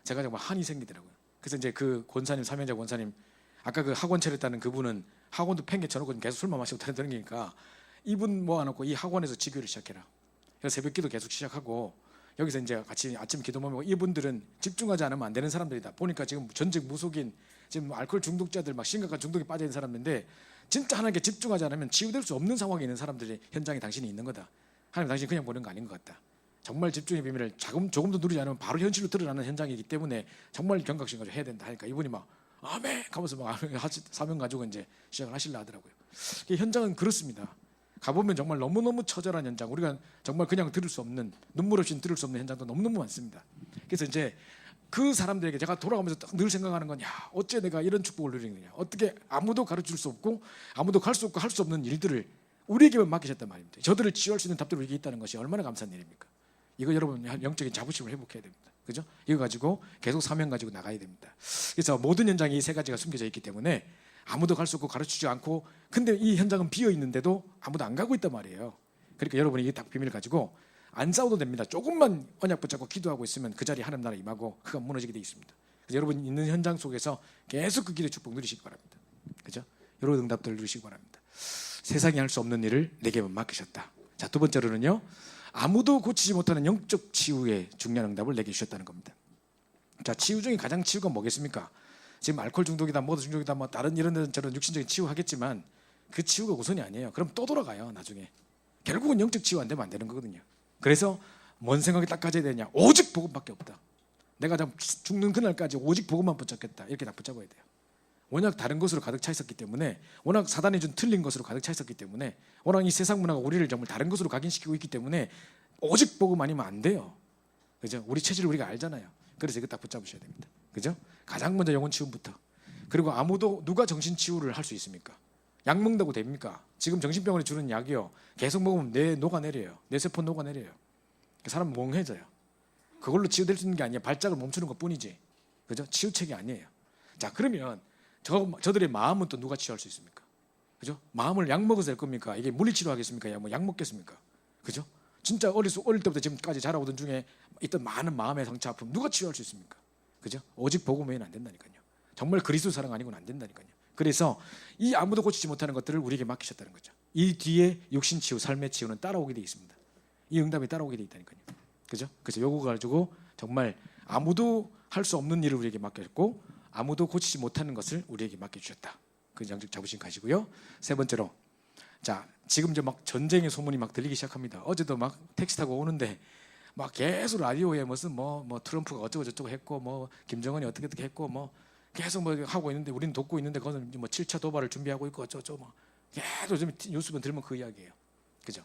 제가 정말 한이 생기더라고요. 그래서 이제 그 권사님 사명자 권사님 아까 그 학원 차렸다는 그분은 학원도 팽개쳐놓고 계속 술만 마시고 다니니까 이분 모아놓고 이 학원에서 지교를 시작해라. 그래서 새벽기도 계속 시작하고 여기서 이제 같이 아침 기도 모이고 이분들은 집중하지 않으면 안 되는 사람들이다. 보니까 지금 전직 무속인 지금 알코올 중독자들 막 심각한 중독에 빠져 있는 사람인데 진짜 하나님께 집중하지 않으면 치유될 수 없는 상황에 있는 사람들이 현장에 당신이 있는 거다. 하나님 당신이 그냥 보는 거 아닌 것 같다. 정말 집중의 비밀을 조금도 누리지 않으면 바로 현실로 드러나는 현장이기 때문에 정말 경각심 가지고 해야 된다 하니까 이분이 막 아멘 하면서 막 사명 가지고 이제 시작을 하시려 하더라고요. 현장은 그렇습니다. 가보면 정말 너무너무 처절한 현장, 우리가 정말 그냥 들을 수 없는, 눈물 없이는 들을 수 없는 현장도 너무너무 많습니다. 그래서 이제 그 사람들에게 제가 돌아가면서 늘 생각하는 건, 야, 어째 내가 이런 축복을 누리느냐, 어떻게 아무도 가르칠 수 없고 아무도 갈 수 없고 할 수 없는 일들을 우리에게만 맡기셨단 말입니다. 저들을 치유할 수 있는 답들이 우리에게 있다는 것이 얼마나 감사한 일입니까? 이거 여러분 영적인 자부심을 회복해야 됩니다. 그죠? 이거 가지고 계속 사명 가지고 나가야 됩니다. 그래서 모든 현장에 이 세 가지가 숨겨져 있기 때문에 아무도 갈 수 없고 가르치지 않고, 근데 이 현장은 비어 있는데도 아무도 안 가고 있단 말이에요. 그러니까 여러분이 이 딱 비밀을 가지고 안 싸워도 됩니다. 조금만 언약 붙잡고 기도하고 있으면 그 자리에 하나님 나라 임하고 그가 무너지게 돼 있습니다. 그래서 여러분 있는 현장 속에서 계속 그 기도의 축복 누리시기 바랍니다. 그죠? 여러 응답들을 누리시기 바랍니다. 세상이 할 수 없는 일을 내게만 맡기셨다. 자, 두 번째로는요, 아무도 고치지 못하는 영적 치유의 중요한 응답을 내게 주셨다는 겁니다. 자, 치유 중에 가장 치유가 뭐겠습니까? 지금 알코올 중독이다, 모드 중독이다, 뭐 다른 이런 저런 육신적인 치유 하겠지만 그 치유가 우선이 아니에요. 그럼 또 돌아가요. 나중에 결국은 영적 치유 안 되면 안 되는 거거든요. 그래서 뭔 생각이 딱 가져야 되냐? 오직 복음밖에 없다. 내가 죽는 그날까지 오직 복음만 붙잡겠다. 이렇게 딱 붙잡아야 돼요. 워낙 다른 것으로 가득 차 있었기 때문에, 워낙 사단이 준 틀린 것으로 가득 차 있었기 때문에, 워낙 이 세상 문화가 우리를 정말 다른 것으로 각인시키고 있기 때문에 오직 복음 아니면 안 돼요. 그죠? 우리 체질을 우리가 알잖아요. 그래서 이거 딱 붙잡으셔야 됩니다. 그죠? 가장 먼저 영혼 치유부터. 그리고 아무도 누가 정신 치유를 할 수 있습니까? 약 먹는다고 됩니까? 지금 정신병원에 주는 약이요, 계속 먹으면 뇌 녹아내려요. 뇌세포 녹아내려요. 사람 멍해져요. 그걸로 치유될 수 있는 게 아니에요. 발작을 멈추는 것 뿐이지. 그죠? 치유책이 아니에요. 자, 그러면 저들의 마음은 또 누가 치유할 수 있습니까? 그죠? 마음을 약 먹어서 될 겁니까? 이게 물리치료 하겠습니까? 약 먹겠습니까? 그죠? 진짜 어릴 때부터 지금까지 자라오던 중에 있던 많은 마음의 상처, 아픔 누가 치유할 수 있습니까? 그죠? 오직 복음 외에는 안 된다니까요. 정말 그리스도 사랑 아니고는 안 된다니까요. 그래서 이 아무도 고치지 못하는 것들을 우리에게 맡기셨다는 거죠. 이 뒤에 육신 치유, 삶의 치유는 따라오게 돼 있습니다. 이 응답이 따라오게 돼 있다니까요. 그죠? 그래서 요거 가지고 정말 아무도 할 수 없는 일을 우리에게 맡겼고, 아무도 고치지 못하는 것을 우리에게 맡겨주셨다. 그 양적 자부심 가지고요. 세 번째로, 자, 지금 이제 막 전쟁의 소문이 막 들리기 시작합니다. 어제도 막 택시 타고 오는데 막 계속 라디오에 무슨 뭐 트럼프가 어쩌고 저쩌고 했고, 뭐 김정은이 어떻게 했고, 뭐 계속 뭐 하고 있는데 우리는 돕고 있는데 그거는 뭐 7차 도발을 준비하고 있고 어쩌고 뭐 계속 좀 뉴스만 들으면 그 이야기예요. 그죠?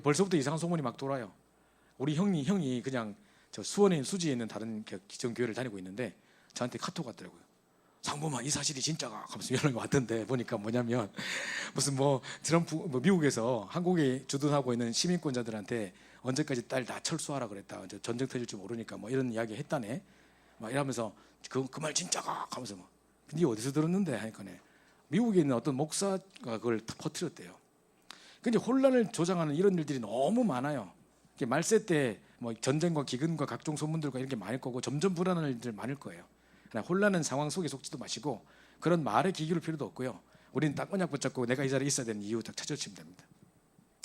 벌써부터 이상한 소문이 막 돌아요. 우리 형이 그냥 저 수원에 수지에 있는 다른 기존 교회를 다니고 있는데 저한테 카톡 왔더라고요. 상범아, 이 사실이 진짜가? 하면서 연락이 왔던데, 보니까 뭐냐면 무슨 뭐 트럼프 미국에서 한국에 주둔하고 있는 시민권자들한테 언제까지 딸 다 철수하라 그랬다. 전쟁 터질 줄 모르니까 뭐 이런 이야기 했다네. 막 이러면서 그 말 진짜가? 하면서 뭐 네 어디서 들었는데 하니까네, 미국에 있는 어떤 목사가 그걸 퍼뜨렸대요. 근데 혼란을 조장하는 이런 일들이 너무 많아요. 말세 때 뭐 전쟁과 기근과 각종 소문들과 이런 게 많을 거고, 점점 불안한 일들 많을 거예요. 그러나 혼란한 상황 속에 속지도 마시고 그런 말에 귀 기울 필요도 없고요. 우리는 딱 언약 붙잡고 내가 이 자리에 있어야 되는 이유 딱 찾아주시면 됩니다.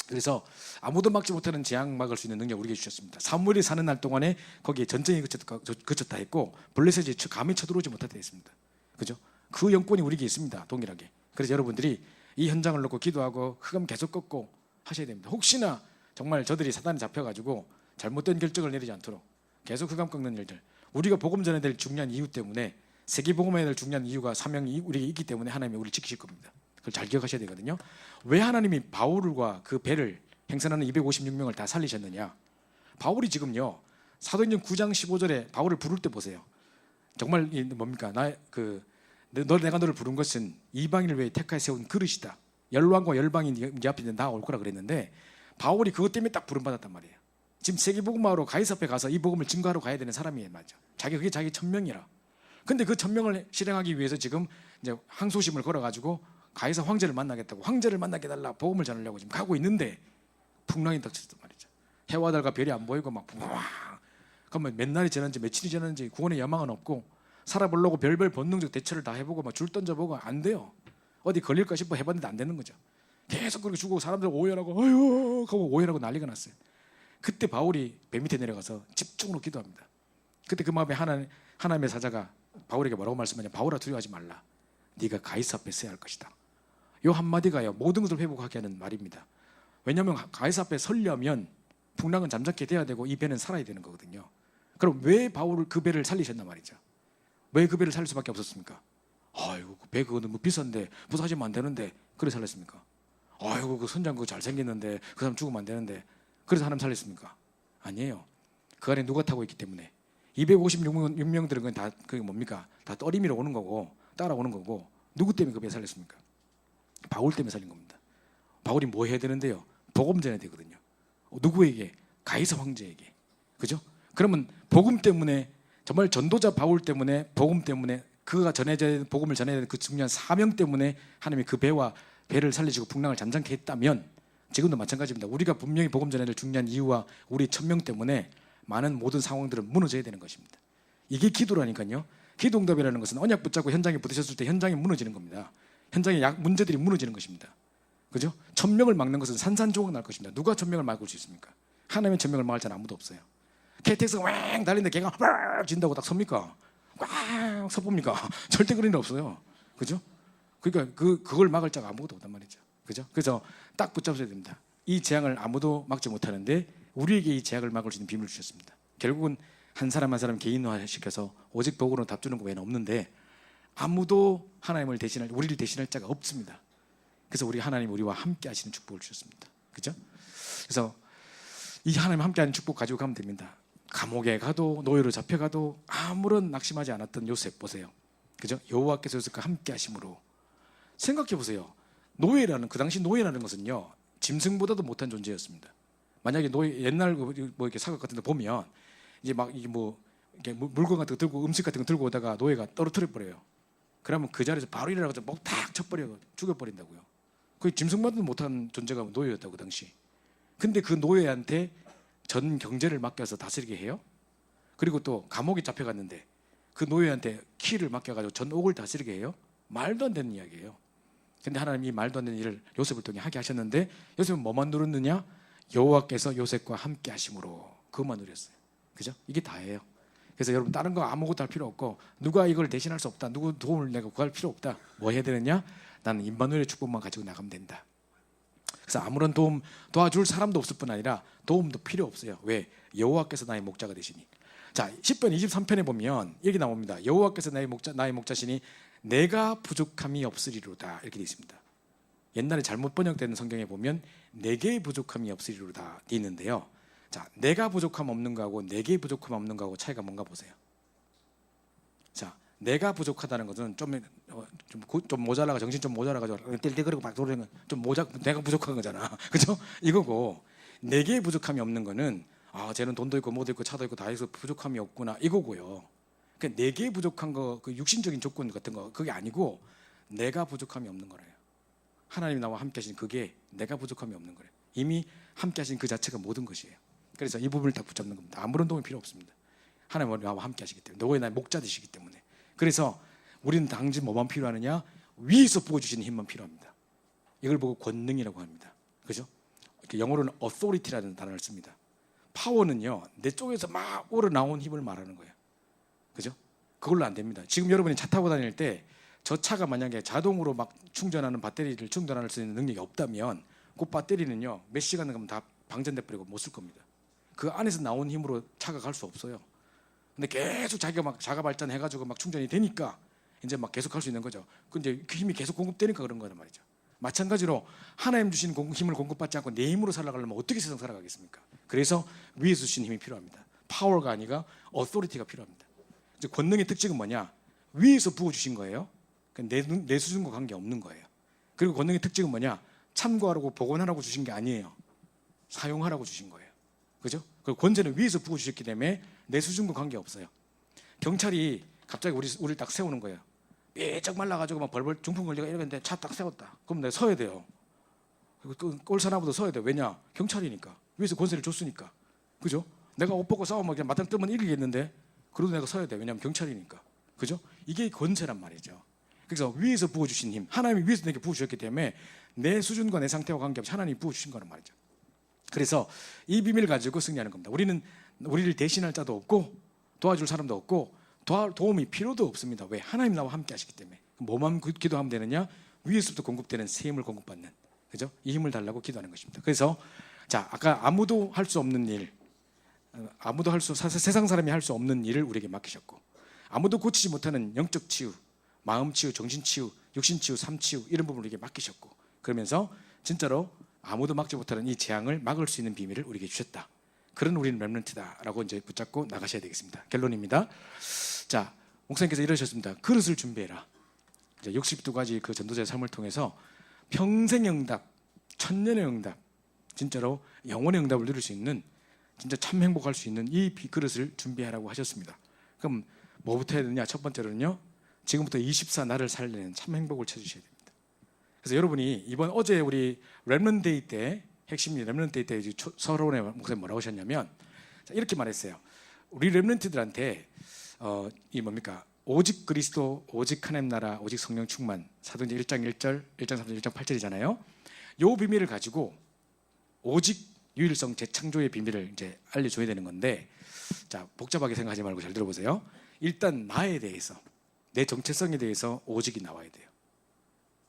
그래서 아무도 막지 못하는 재앙 막을 수 있는 능력 우리에게 주셨습니다. 사무엘이 사는 날 동안에 거기에 전쟁이 그쳤다 했고, 블레셋이 감히 쳐들어오지 못하다 했습니다. 그죠? 그 영권이 우리에게 있습니다. 동일하게. 그래서 여러분들이 이 현장을 놓고 기도하고 흑암 계속 꺾고 하셔야 됩니다. 혹시나 정말 저들이 사단에 잡혀가지고 잘못된 결정을 내리지 않도록 계속 흑암 꺾는 일들, 우리가 복음 전해야 될 중요한 이유 때문에, 세계 복음해야 될 중요한 이유가, 사명이 우리에게 있기 때문에 하나님이 우리를 지키실 겁니다. 그걸 잘 기억하셔야 되거든요. 왜 하나님이 바울과 그 배를 행선하는 256명을 다 살리셨느냐? 바울이 지금요, 사도행전 9장 15절에 바울을 부를 때 보세요. 정말 뭡니까? 내가 너를 부른 것은 이방인을 위해 택하여 세운 그릇이다. 열왕과 열방이 네 앞에 다 올 거라 그랬는데, 바울이 그것 때문에 딱 부름받았단 말이에요. 지금 세계복음화로 가이사 앞에 가서 이 복음을 증거하러 가야 되는 사람이에요, 맞죠? 그게 자기 천명이라. 근데 그 천명을 실행하기 위해서 지금 이제 항소심을 걸어가지고 가이사 황제를 만나겠다고, 황제를 만나게 달라, 복음을 전하려고 지금 가고 있는데 풍랑이 닥쳤단 말이죠. 해와 달과 별이 안 보이고 막 붕황. 그러면 몇 날이 지났는지 며칠이 지났는지 구원의 야망은 없고, 살아보려고 별별 본능적 대처를 다 해보고 막 줄 던져보고 안 돼요. 어디 걸릴까 싶어 해봤는데 안 되는 거죠. 계속 그렇게 죽고 사람들 오해하고 어휴 하고 오해하고 난리가 났어요. 그때 바울이 배 밑에 내려가서 집중으로 기도합니다. 그때 그 마음에 하나님의 사자가 바울에게 뭐라고 말씀하냐? 바울아, 두려워하지 말라. 네가 가이사 앞에 서야 할 것이다. 이 한마디가요, 모든 것을 회복하게 하는 말입니다. 왜냐하면 가이사 앞에 서려면 풍랑은 잠잠게 돼야 되고 이 배는 살아야 되는 거거든요. 그럼 왜 바울을 그 배를 살리셨단 말이죠? 왜 그 배를 살릴 수밖에 없었습니까? 아이고, 그 배 그거 너무 비싼데 부사지면 안 되는데 그래서 살렸습니까? 아이고, 그 선장 그거 잘생겼는데 그 사람 죽으면 안 되는데 그래서 하나님 살렸습니까? 아니에요. 그 안에 누가 타고 있기 때문에 256명들은 그건 다 그게 뭡니까? 다 떠리미로 오는 거고 따라오는 거고, 누구 때문에 그 배 살렸습니까? 바울 때문에 살린 겁니다. 바울이 뭐 해야 되는데요? 복음 전해야 되거든요. 누구에게? 가이사 황제에게. 그죠? 그러면 복음 때문에, 정말 전도자 바울 때문에, 복음 때문에, 그가 복음을 전해야 되는 그 중요한 사명 때문에 하나님이 그 배를 살리시고 풍랑을 잠잠케 했다면, 지금도 마찬가지입니다. 우리가 분명히 복음 전해야 될 중요한 이유와 우리 천명 때문에 많은 모든 상황들은 무너져야 되는 것입니다. 이게 기도라니까요. 기도 응답이라는 것은 언약 붙잡고 현장에 부딪혔을 때 현장이 무너지는 겁니다. 현장의 문제들이 무너지는 것입니다. 그죠? 천명을 막는 것은 산산조각 날 것입니다. 누가 천명을 막을 수 있습니까? 하나님의 천명을 막을 자는 아무도 없어요. KTX가 왕 달리는데 걔가 왕 진다고 딱 섭니까? 왕 서봅니까? 절대 그런 일 없어요. 그죠? 그러니까 그걸 막을 자가 아무것도 없단 말이죠. 그죠? 그래서 딱 붙잡으셔야 됩니다. 이 재앙을 아무도 막지 못하는데 우리에게 이 재앙을 막을 수 있는 비밀을 주셨습니다. 결국은 한 사람 한 사람 개인화시켜서 오직 복으로 답 주는 것 외에는 없는데 아무도 하나님을 대신할, 우리를 대신할 자가 없습니다. 그래서 우리 하나님 우리와 함께 하시는 축복을 주셨습니다. 그죠? 그래서 이 하나님 함께 하는 축복 가지고 가면 됩니다. 감옥에 가도 노예로 잡혀가도 아무런 낙심하지 않았던 요셉 보세요. 그죠? 여호와께서 요셉과 함께 하심으로. 생각해 보세요. 노예라는, 그 당시 노예라는 것은요, 짐승보다도 못한 존재였습니다. 만약에 노예, 옛날 뭐 이렇게 사극 같은 데 보면 이제 막 이게 뭐 이렇게 물건 같은 거 들고 음식 같은 거 들고 오다가 노예가 떨어뜨려 버려요. 그러면 그 자리에서 바로 일어나서 목 탁 쳐버려 죽여버린다고요. 그 짐승보다도 못한 존재가 노예였다고 당시. 근데 그 노예한테 전 경제를 맡겨서 다스리게 해요. 그리고 또 감옥에 잡혀갔는데 그 노예한테 키를 맡겨가지고 전 옥을 다스리게 해요. 말도 안 되는 이야기예요. 근데 하나님이 말도 안 되는 일을 요셉을 통해 하게 하셨는데 요셉은 뭐만 누렸느냐? 여호와께서 요셉과 함께 하심으로 그것만 누렸어요. 그죠? 이게 다예요. 그래서 여러분 다른 거 아무것도 할 필요 없고 누가 이걸 대신할 수 없다. 누구 도움을 내가 구할 필요 없다. 뭐 해야 되느냐? 나는 임마누엘의 축복만 가지고 나가면 된다. 그래서 아무런 도움 도와줄 사람도 없을 뿐 아니라 도움도 필요 없어요. 왜? 여호와께서 나의 목자가 되시니. 자, 10편 23편에 보면 얘기 나옵니다. 여호와께서 나의 목자시니 내가 부족함이 없으리로다 이렇게 되어 있습니다. 옛날에 잘못 번역된 성경에 보면 내게 부족함이 없으리로다 되어 있는데요. 자, 내가 부족함 없는 거하고 내게 부족함 없는 거하고 차이가 뭔가 보세요. 자, 내가 부족하다는 것은 좀 모자라가 정신 좀 모자라가지고 띨띨거리고 막 돌리는 건 내가 부족한 거잖아. 그죠? 이거고 내게 부족함이 없는 거는 쟤는 돈도 있고 뭐도 있고 차도 있고 다 해서 부족함이 없구나 이거고요. 그러니까 내게 부족한 거, 그 육신적인 조건 같은 거 그게 아니고 내가 부족함이 없는 거래요. 하나님이 나와 함께 하신 그게 내가 부족함이 없는 거래요. 이미 함께 하신 그 자체가 모든 것이에요. 그래서 이 부분을 딱 붙잡는 겁니다. 아무런 도움이 필요 없습니다. 하나님은 나와 함께 하시기 때문에 너의 나의 목자 되시기 때문에. 그래서 우리는 당신 뭐만 필요하느냐? 위에서 부어주시는 힘만 필요합니다. 이걸 보고 권능이라고 합니다. 그죠? 영어로는 authority라는 단어를 씁니다. 파워는요, 내 쪽에서 막 우러나온 힘을 말하는 거예요. 그죠? 그걸로 안 됩니다. 지금 여러분이 차 타고 다닐 때 저 차가 만약에 자동으로 막 충전하는 배터리를 충전할 수 있는 능력이 없다면 그 배터리는요, 몇 시간 가면 다 방전돼 버리고 못 쓸 겁니다. 그 안에서 나온 힘으로 차가 갈 수 없어요. 근데 계속 자기가 막 자가 발전해가지고 막 충전이 되니까 이제 막 계속 할 수 있는 거죠. 근데 그 힘이 계속 공급되니까 그런 거란 말이죠. 마찬가지로 하나님 주신 힘을 공급받지 않고 내 힘으로 살아가려면 어떻게 세상 살아가겠습니까? 그래서 위에서 주신 힘이 필요합니다. 파워가 아니라 어소리티가 필요합니다. 이제 권능의 특징은 뭐냐? 위에서 부어주신 거예요. 내 수준과 관계 없는 거예요. 그리고 권능의 특징은 뭐냐? 참고하라고 복원하라고 주신 게 아니에요. 사용하라고 주신 거예요. 그죠? 그 권세는 위에서 부어주셨기 때문에 내 수준과 관계 없어요. 경찰이 갑자기 우리를 딱 세우는 거예요. 삐쩍 말라가지고 막 벌벌 중풍 걸리가 이러는데 차 딱 세웠다. 그럼 내가 서야 돼요. 꼴사나보다 서야 돼요. 왜냐? 경찰이니까. 위에서 권세를 줬으니까. 그죠? 내가 옷 벗고 싸우면 그냥 마땅 뜨면 이기겠는데 그래도 내가 서야 돼요. 왜냐하면 경찰이니까. 그죠? 이게 권세란 말이죠. 그래서 위에서 부어주신 힘, 하나님이 위에서 내게 부어주셨기 때문에 내 수준과 내 상태와 관계없이 하나님이 부어주신 거란 말이죠. 그래서 이 비밀을 가지고 승리하는 겁니다. 우리를 대신할 자도 없고 도와줄 사람도 없고 도움이 필요도 없습니다. 왜? 하나님 나와 함께 하시기 때문에. 뭐만 기도하면 되느냐? 위에서부터 공급되는 새 힘을 공급받는, 그죠? 이 힘을 달라고 기도하는 것입니다. 그래서 자, 아까 아무도 할 수 없는 일, 세상 사람이 할 수 없는 일을 우리에게 맡기셨고, 아무도 고치지 못하는 영적 치유, 마음 치유, 정신 치유, 육신 치유, 삶 치유 이런 부분을 우리에게 맡기셨고, 그러면서 진짜로 아무도 막지 못하는 이 재앙을 막을 수 있는 비밀을 우리에게 주셨다. 그런 우리는 렘넌트다라고 이제 붙잡고 나가셔야 되겠습니다. 결론입니다. 자, 목사님께서 이러셨습니다. 그릇을 준비해라. 이제 62가지 그 전도자의 삶을 통해서 평생의 응답, 천년의 응답, 진짜로 영원의 응답을 누릴 수 있는, 진짜 참 행복할 수 있는 이 그릇을 준비하라고 하셨습니다. 그럼 뭐부터 해야 되냐? 첫 번째로는요, 지금부터 24 나를 살리는 참 행복을 찾으셔야 됩니다. 그래서 여러분이 어제 우리 렘넌트 데이 때 핵심이 렘넌트 때 서론의 목사님 뭐라고 하셨냐면 이렇게 말했어요. 우리 렘넌트들한테 이 뭡니까? 오직 그리스도, 오직 하나님 나라, 오직 성령 충만. 사도행전 1장 1절, 1장 3절, 1장 8절이잖아요. 요 비밀을 가지고 오직 유일성 재창조의 비밀을 이제 알려줘야 되는 건데, 자, 복잡하게 생각하지 말고 잘 들어보세요. 일단 나에 대해서, 내 정체성에 대해서 오직이 나와야 돼요.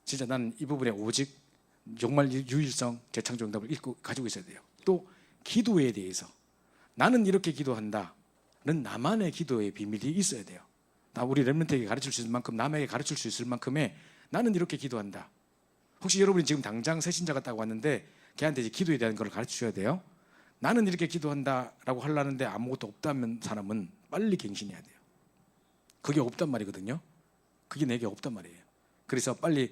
진짜 나는 이 부분에 오직 정말 유일성 재창조 응답을 가지고 있어야 돼요. 또 기도에 대해서 나는 이렇게 기도한다는 나만의 기도의 비밀이 있어야 돼요. 나 우리 렘넌트에게 가르칠 수 있을 만큼, 남에게 가르칠 수 있을 만큼의 나는 이렇게 기도한다. 혹시 여러분이 지금 당장 새신자가 딱 왔는데 걔한테 이제 기도에 대한 걸 가르쳐 줘야 돼요. 나는 이렇게 기도한다라고 하려는데 아무것도 없다면 사람은 빨리 갱신해야 돼요. 그게 없단 말이거든요. 그게 내게 없단 말이에요. 그래서 빨리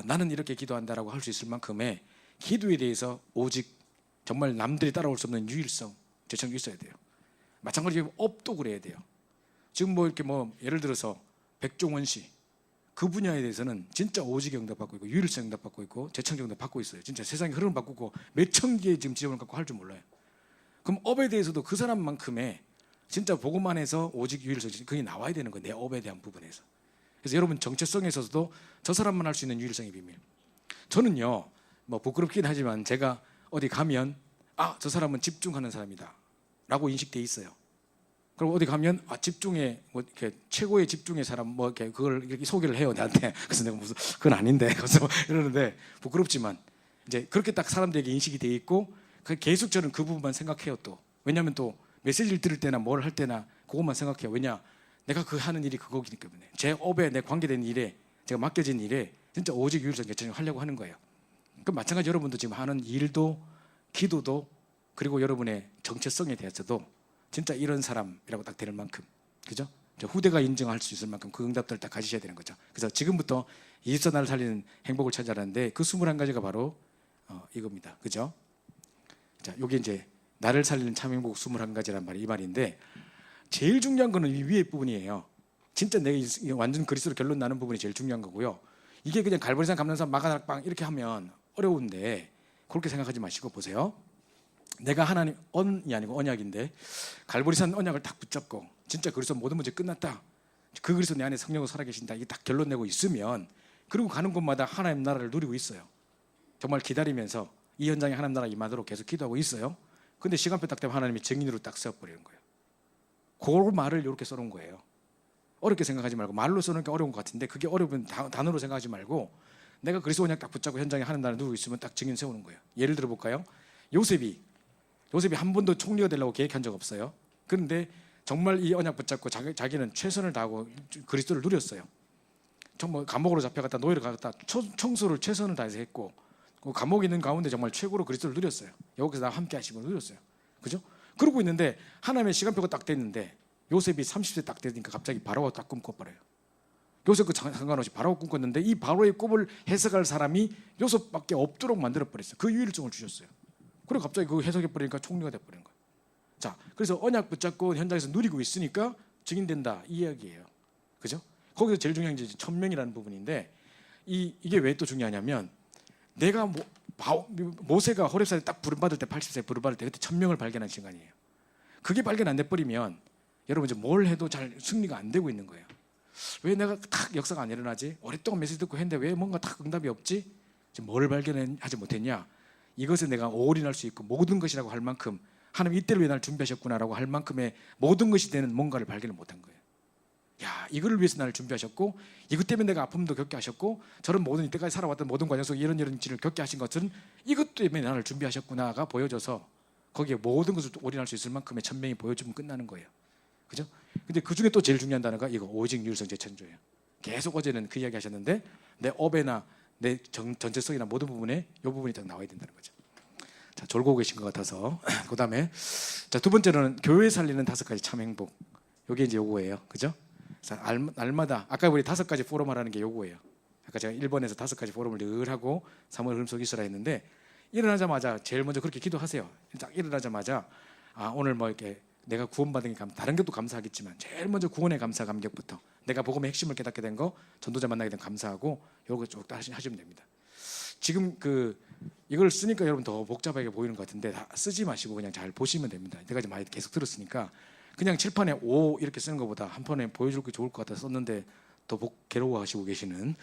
나는 이렇게 기도한다라고 할 수 있을 만큼의 기도에 대해서 오직 정말 남들이 따라올 수 없는 유일성, 재창이 있어야 돼요. 마찬가지로 업도 그래야 돼요. 지금 뭐 이렇게 뭐 예를 들어서 백종원 씨, 그 분야에 대해서는 진짜 오직 응답받고 있고 유일성 응답받고 있고 재창조 응답받고 있어요. 진짜 세상의 흐름을 바꾸고 몇천 개의 지금 지점을 갖고 할 줄 몰라요. 그럼 업에 대해서도 그 사람만큼의 진짜 복음만 해서 오직 유일성, 그게 나와야 되는 거예요. 내 업에 대한 부분에서. 그래서 여러분 정체성에 있어서도 저 사람만 할 수 있는 유일성의 비밀. 저는요, 뭐 부끄럽긴 하지만 제가 어디 가면 저 사람은 집중하는 사람이다 라고 인식돼 있어요. 그리고 어디 가면 집중의 뭐 이렇게 최고의 집중의 사람 뭐 이렇게 그걸 이렇게 소개를 해요 나한테. 그래서 내가 무슨 그건 아닌데 그래서 이러는데 부끄럽지만 이제 그렇게 딱 사람들에게 인식이 돼 있고 계속 저는 그 부분만 생각해요. 또 왜냐하면 또 메시지를 들을 때나 뭘 할 때나 그것만 생각해요. 왜냐, 내가 그 하는 일이 그거기 때문에 제 업에 내 관계된 일에 제가 맡겨진 일에 진짜 오직 유일성 개천을 하려고 하는 거예요. 그럼 마찬가지 여러분도 지금 하는 일도 기도도 그리고 여러분의 정체성에 대해서도 진짜 이런 사람이라고 딱 될 만큼, 그죠? 후대가 인정할 수 있을 만큼 그 응답들을 다 가지셔야 되는 거죠. 그래서 지금부터 24나를 살리는 행복을 찾아라는데 그 21가지가 바로 이겁니다. 그죠? 자, 요게 이제 나를 살리는 참 행복 21가지란 말이 이 말인데, 제일 중요한 거는 이 위에 부분이에요. 진짜 내가 완전 그리스도로 결론 나는 부분이 제일 중요한 거고요. 이게 그냥 갈보리산 감람산 마가다락방 이렇게 하면 어려운데 그렇게 생각하지 마시고 보세요. 내가 하나님 언이 아니고 언약인데 갈보리산 언약을 딱 붙잡고 진짜 그리스도 모든 문제 끝났다, 그 그리스도 내 안에 성령으로 살아계신다, 이게 딱 결론 내고 있으면 그리고 가는 곳마다 하나님 나라를 누리고 있어요. 정말 기다리면서 이 현장에 하나님 나라 임하도록 계속 기도하고 있어요. 근데 시간표 딱 되면 하나님이 증인으로 딱 세워버리는 거예요. 그 말을 이렇게 써놓은 거예요. 어렵게 생각하지 말고, 말로 써놓은 게 어려운 것 같은데 그게 어려운 단어로 생각하지 말고 내가 그리스도 언약 딱 붙잡고 현장에 하나님 나라를 누리고 있으면 딱 증인 세우는 거예요. 예를 들어 볼까요? 요셉이 한 번도 총리가 되려고 계획한 적 없어요. 그런데 정말 이 언약 붙잡고 자기는 최선을 다하고 그리스도를 누렸어요. 정말 감옥으로 잡혀갔다 노예로 갔다 청소를 최선을 다해서 했고, 그 감옥에 있는 가운데 정말 최고로 그리스도를 누렸어요. 여기서 나와 함께 하시고 누렸어요. 그죠? 그러고 있는데 하나님의 시간표가 딱 됐는데 요셉이 30세 딱 되니까 갑자기 바로가 딱 꿈꿔버려요. 요셉 그 상관없이 바로가 꿈꿨는데 이 바로의 꿈을 해석할 사람이 요셉밖에 없도록 만들어버렸어요. 그 유일성을 주셨어요. 그리고 갑자기 그거 해석해버리니까 총리가 돼버린 거예요. 자, 그래서 언약 붙잡고 현장에서 누리고 있으니까 증인된다, 이 이야기예요. 그죠? 거기서 제일 중요한 게 천명이라는 부분인데 이게 왜 또 중요하냐면, 내가 모세가 호렙산에 딱 부름받을 때 80세 부름받을 때 그때 천명을 발견한 시간이에요. 그게 발견 안 돼버리면 여러분 이제 뭘 해도 잘 승리가 안 되고 있는 거예요. 왜 내가 딱 역사가 안 일어나지? 오랫동안 메시지 듣고 했는데 왜 뭔가 딱 응답이 없지? 지금 뭘 발견하지 못했냐? 이것에 내가 올인할 수 있고 모든 것이라고 할 만큼 하나님 이때를 위해 날 준비하셨구나라고 할 만큼의 모든 것이 되는 뭔가를 발견을 못한 거예요. 야, 이거를 위해서 나를 준비하셨고 이것 때문에 내가 아픔도 겪게 하셨고 저런 모든 이때까지 살아왔던 모든 과정 속에 이런 일을 겪게 하신 것은 이것 때문에 나를 준비하셨구나가 보여져서 거기에 모든 것을 올인할 수 있을 만큼의 천명이 보여주면 끝나는 거예요. 그죠? 근데 그 중에 또 제일 중요한 단어가 이거 오직 유일성 재창조예요. 계속 어제는 그 이야기 하셨는데 내 업에나 내 전체성이나 모든 부분에 이 부분이 딱 나와야 된다는 거죠. 자, 졸고 계신 것 같아서 그 다음에 자, 두 번째로는 교회 살리는 5가지 참 행복. 이게 이제 요거예요. 그죠? 날마다 아까 우리 5가지 포럼 하라는 게 요거예요. 아까 제가 1번에서 5가지 포럼을 늘 하고 3월 흐름 속에 있으라 했는데, 일어나자마자 제일 먼저 그렇게 기도하세요. 딱 일어나자마자 오늘 뭐 이렇게 내가 구원받은 게 다른 것도 감사하겠지만 제일 먼저 구원의 감사 감격부터, 내가 복음의 핵심을 깨닫게 된 거, 전도자 만나게 된 감사하고 요거 쭉 하시면 됩니다. 지금 이걸 쓰니까 여러분 더 복잡하게 보이는 것 같은데 다 쓰지 마시고 그냥 잘 보시면 됩니다. 내가 지금 많이 계속 들었으니까 그냥 칠판에 5 이렇게 쓰는 것보다 한 번에 보여줄 게 좋을 것 같아서 썼는데 더 괴로워하시고 계시는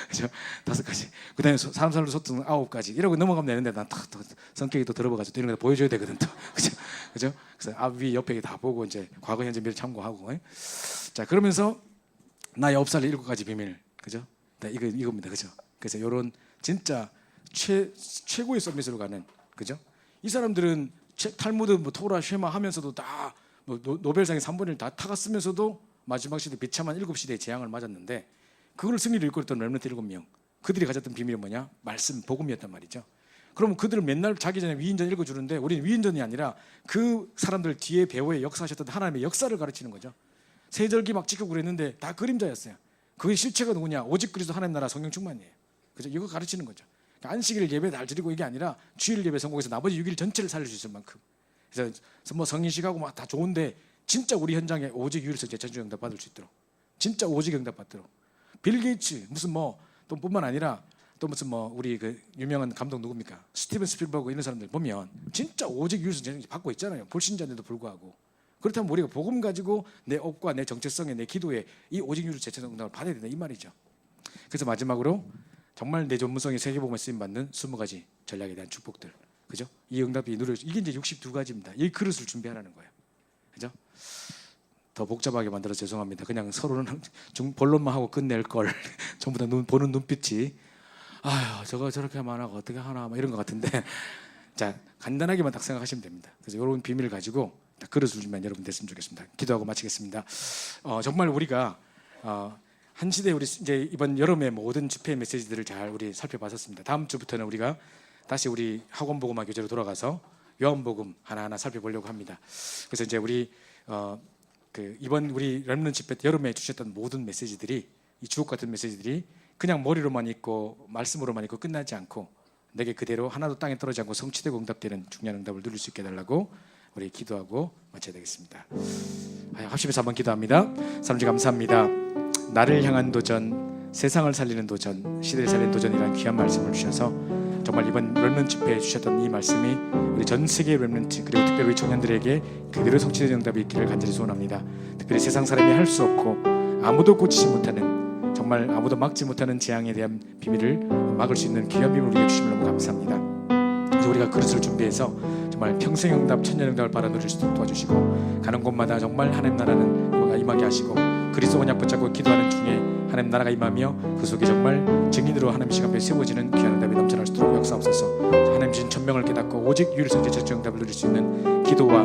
그죠? 5가지. 그다음에 사람 살로 소통 9가지. 이러고 넘어가면 되는데 난 또 성격이 또 들어봐가지고 이런 거 보여줘야 되거든 또. 그죠? 그래서 앞 위 옆에 다 보고 이제 과거 현재 미래 참고하고. 자 그러면서 나의 업살의 7가지 비밀. 그죠? 네, 이겁니다. 그죠? 그래서 이런 진짜 최고의 서밋으로 가는. 그죠? 이 사람들은 탈무드 뭐 토라 쉐마 하면서도 다 뭐 노벨상의 3분의 1 다 타갔으면서도 마지막 시대 비참한 7시대의 재앙을 맞았는데 그걸 승리를 이끌었던 렘넌트 7명. 그들이 가졌던 비밀이 뭐냐? 말씀, 복음이었단 말이죠. 그러면 그들을 맨날 자기 전에 위인전 읽어주는데 우리는 위인전이 아니라 그 사람들 뒤에 배후에 역사하셨던 하나님의 역사를 가르치는 거죠. 세절기 막 지키고 그랬는데 다 그림자였어요. 그의 실체가 누구냐? 오직 그리스도 하나님 나라 성령 충만이에요. 그죠? 이거 가르치는 거죠. 그러니까 안식일 예배 날 드리고 이게 아니라 주일 예배 성공해서 나머지 6일 전체를 살릴 수 있을 만큼. 그래서 뭐 성인식하고 막 다 좋은데 진짜 우리 현장에 오직 유일성 제천주 응답 받을 수 있도록 진짜 오직 응답 받도록 빌 게이츠 무슨 뭐 또 뿐만 아니라 또 무슨 뭐 우리 그 유명한 감독 누굽니까? 스티븐 스필버그 이런 사람들 보면 진짜 오직 유일성 제천주 받고 있잖아요. 불신자인데도 불구하고. 그렇다면 우리가 복음 가지고 내 업과 내 정체성에 내 기도에 이 오직 유일성 제천주 응답을 받아야 된다 이 말이죠. 그래서 마지막으로 정말 내 전문성이 세계복음에 쓰임 받는 20가지 전략에 대한 축복들. 그죠? 이 응답이 이게 이제 62가지입니다. 이 그릇을 준비하라는 거예요. 그죠? 더 복잡하게 만들어서 죄송합니다. 그냥 서로는 본론만 하고 끝낼 걸 전부 다 보는 눈빛이 아휴 저거 저렇게 하면 하고 어떻게 하나 막 이런 것 같은데 자 간단하게만 딱 생각하시면 됩니다. 그래서 이런 비밀을 가지고 딱 그릇을 준비한 여러분 됐으면 좋겠습니다. 기도하고 마치겠습니다. 정말 우리가 한 시대 우리 이제 이번 여름의 모든 집회 메시지들을 잘 우리 살펴봤었습니다. 다음 주부터는 우리가 다시 우리 학원 복음화 교재로 돌아가서 요한복음 하나하나 살펴보려고 합니다. 그래서 이제 우리 이번 우리 렘넌트 집회 때 여름에 주셨던 모든 메시지들이 이 주옥 같은 메시지들이 그냥 머리로만 있고 말씀으로만 있고 끝나지 않고 내게 그대로 하나도 땅에 떨어지지 않고 성취되고 응답되는 중요한 응답을 누릴 수 있게 해달라고 우리 기도하고 마쳐야 되겠습니다. 합심해서 한번 기도합니다. 사랑주 감사합니다. 나를 향한 도전, 세상을 살리는 도전, 시대를 살리는 도전이라는 귀한 말씀을 주셔서 정말 이번 렘넌트 집회에 주셨던 이 말씀이 우리 전 세계 렘넌트 그리고 특별히 우리 청년들에게 그대로 성취된 응답이 있기를 간절히 소원합니다. 특별히 세상 사람이 할 수 없고 아무도 고치지 못하는 정말 아무도 막지 못하는 재앙에 대한 비밀을 막을 수 있는 귀한 비밀을 우리에게 주시면 너무 감사합니다. 그래서 우리가 그릇을 준비해서 정말 평생 응답, 천년 응답을 받아 누릴 수 있도록 도와주시고 가는 곳마다 정말 하나님 나라는 임하게 하시고 그리스도 언약 붙잡고 기도하는 중에 하나님 나라가 임하며 그 속에 정말 증인으로 하나님 시간 앞에 세워지는 귀한 응답이 넘쳐날 수 있도록 역사하옵소서. 하나님 주신 천명을 깨닫고 오직 유일성제 최초 응답을 누릴 수 있는 기도와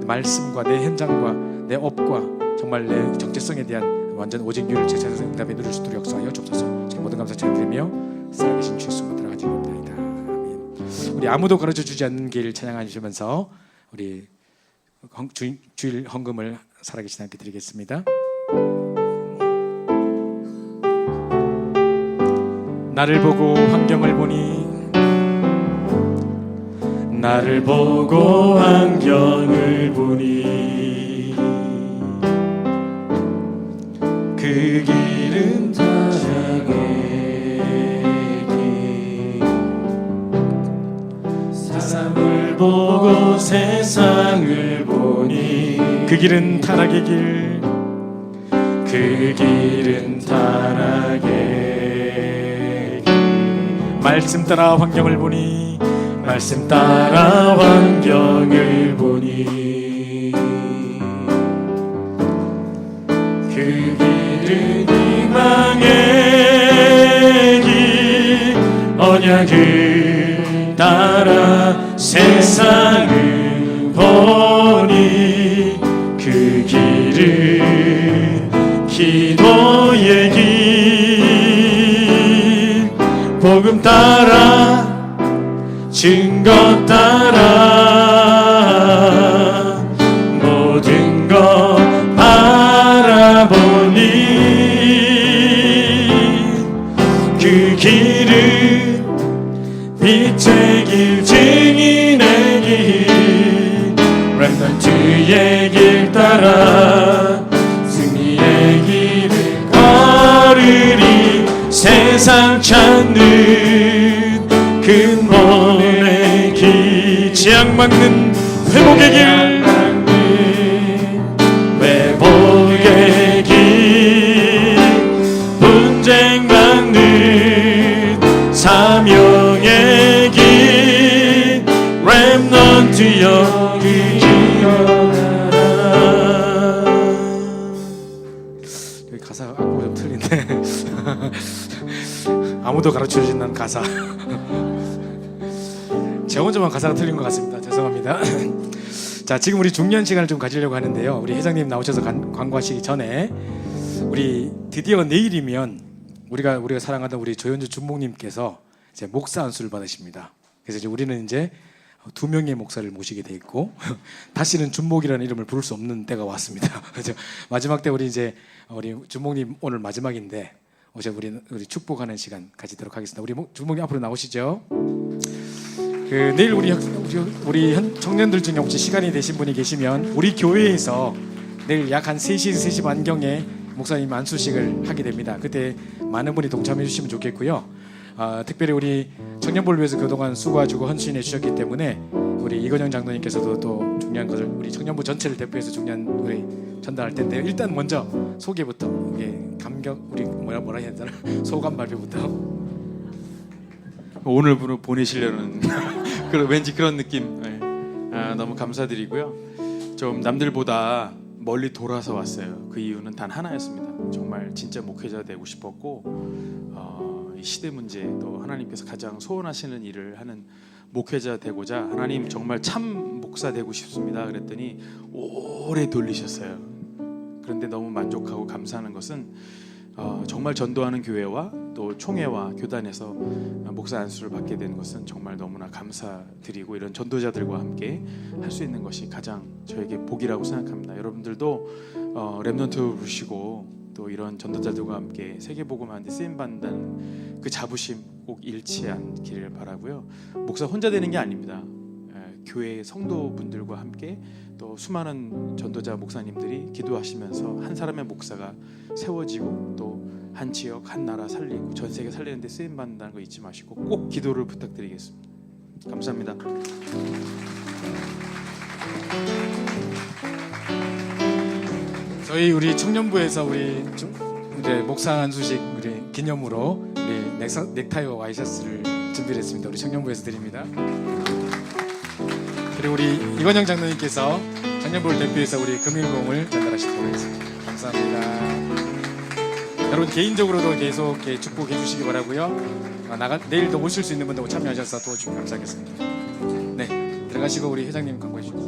말씀과 내 현장과 내 업과 정말 내 정체성에 대한 완전 오직 유일성제 최초 응답에 누릴 수 있도록 역사하여 주옵소서. 모든 감사 찬양드리며 살아계신 주 예수 받들어 가지고 있나이다. 아멘. 우리 아무도 가르쳐 주지 않는 길 찬양하시면서 우리 주일 헌금을 살아계신 하나님께 드리겠습니다. 나를 보고 환경을 보니 나를 보고 환경을 보니 그 길은 타락의 길 사람을 보고 세상을 보니 그 길은 타락의 길 그 길은 타락의 말씀 따라 환경을 보니 말씀 따라 환경을 보니 그 길은 희망의 길 언약을 따라 세상을 보니 그 길은 기도의 길 복음 따라 증거 따라 모든 것 바라보니 그 길은 빛의 길 증인의 길 렘넌트의 길 따라 승리의 길을 걸으리 세상 찾는 막는 회복의 길, 회복의 길, 분쟁 막는 사명의 길, 렘넌트 여기 기어나라. 여기 가사가 아까 좀 틀린데 아무도 가르쳐주진 않은 가사. 제 혼자만 가사가 틀린 것 같습니다. 죄송합니다. 자, 지금 우리 중년 시간을 좀 가지려고 하는데요. 우리 회장님 나오셔서 광고하시기 전에 우리 드디어 내일이면 우리가 사랑하던 우리 조현주 주목님께서 이제 목사 안수를 받으십니다. 그래서 이제 우리는 이제 2명의 목사를 모시게 돼 있고 다시는 준목이라는 이름을 부를 수 없는 때가 왔습니다. 그래서 마지막 때 우리 주목님 오늘 마지막인데 어제 우리 축복하는 시간 가지도록 하겠습니다. 우리 주목님 앞으로 나오시죠. 내일 우리 청년들 중에 혹시 시간이 되신 분이 계시면 우리 교회에서 내일 약 한 3시, 3시 반경에 목사님 안수식을 하게 됩니다. 그때 많은 분이 동참해 주시면 좋겠고요. 특별히 우리 청년부를 위해서 그동안 수고하시고 헌신해 주셨기 때문에 우리 이건영 장로님께서도 또 중요한 것을 우리 청년부 전체를 대표해서 중요한 우리 전달할 텐데요. 일단 먼저 소개부터 감격 우리 뭐라 해야 되나 소감 발표부터. 오늘 보내시려는 왠지 그런 느낌. 너무 감사드리고요. 좀 남들보다 멀리 돌아서 왔어요. 그 이유는 단 하나였습니다. 정말 진짜 목회자 되고 싶었고 이 시대 문제 또 하나님께서 가장 소원하시는 일을 하는 목회자 되고자 하나님 정말 참 목사 되고 싶습니다. 그랬더니 오래 돌리셨어요. 그런데 너무 만족하고 감사하는 것은 정말 전도하는 교회와 또 총회와 교단에서 목사 안수를 받게 된 것은 정말 너무나 감사드리고 이런 전도자들과 함께 할 수 있는 것이 가장 저에게 복이라고 생각합니다. 여러분들도 렘넌트 부르시고 또 이런 전도자들과 함께 세계복음하는 데 쓰임받는다는 그 자부심 꼭 잃지 않기를 바라고요. 목사 혼자 되는 게 아닙니다. 교회 성도분들과 함께 또 수많은 전도자 목사님들이 기도하시면서 한 사람의 목사가 세워지고 또 한 지역 한 나라 살리고 전 세계 살리는 데 쓰임 받는다는 거 잊지 마시고 꼭 기도를 부탁드리겠습니다. 감사합니다. 저희 우리 청년부에서 우리 이제 목사 안수식 우리 기념으로 우리 넥타이와 와이셔츠를 준비했습니다. 우리 청년부에서 드립니다. 그리고 우리 이건영 장로님께서 청년부를 대표해서 우리 금일봉을 전달하시도록 하겠습니다. 감사합니다. 여러분 개인적으로도 계속 축복해 주시기 바라고요. 내일도 오실 수 있는 분들 참여하셔서 도와주시면 감사하겠습니다. 네, 들어가시고 우리 회장님 광고해 주시죠.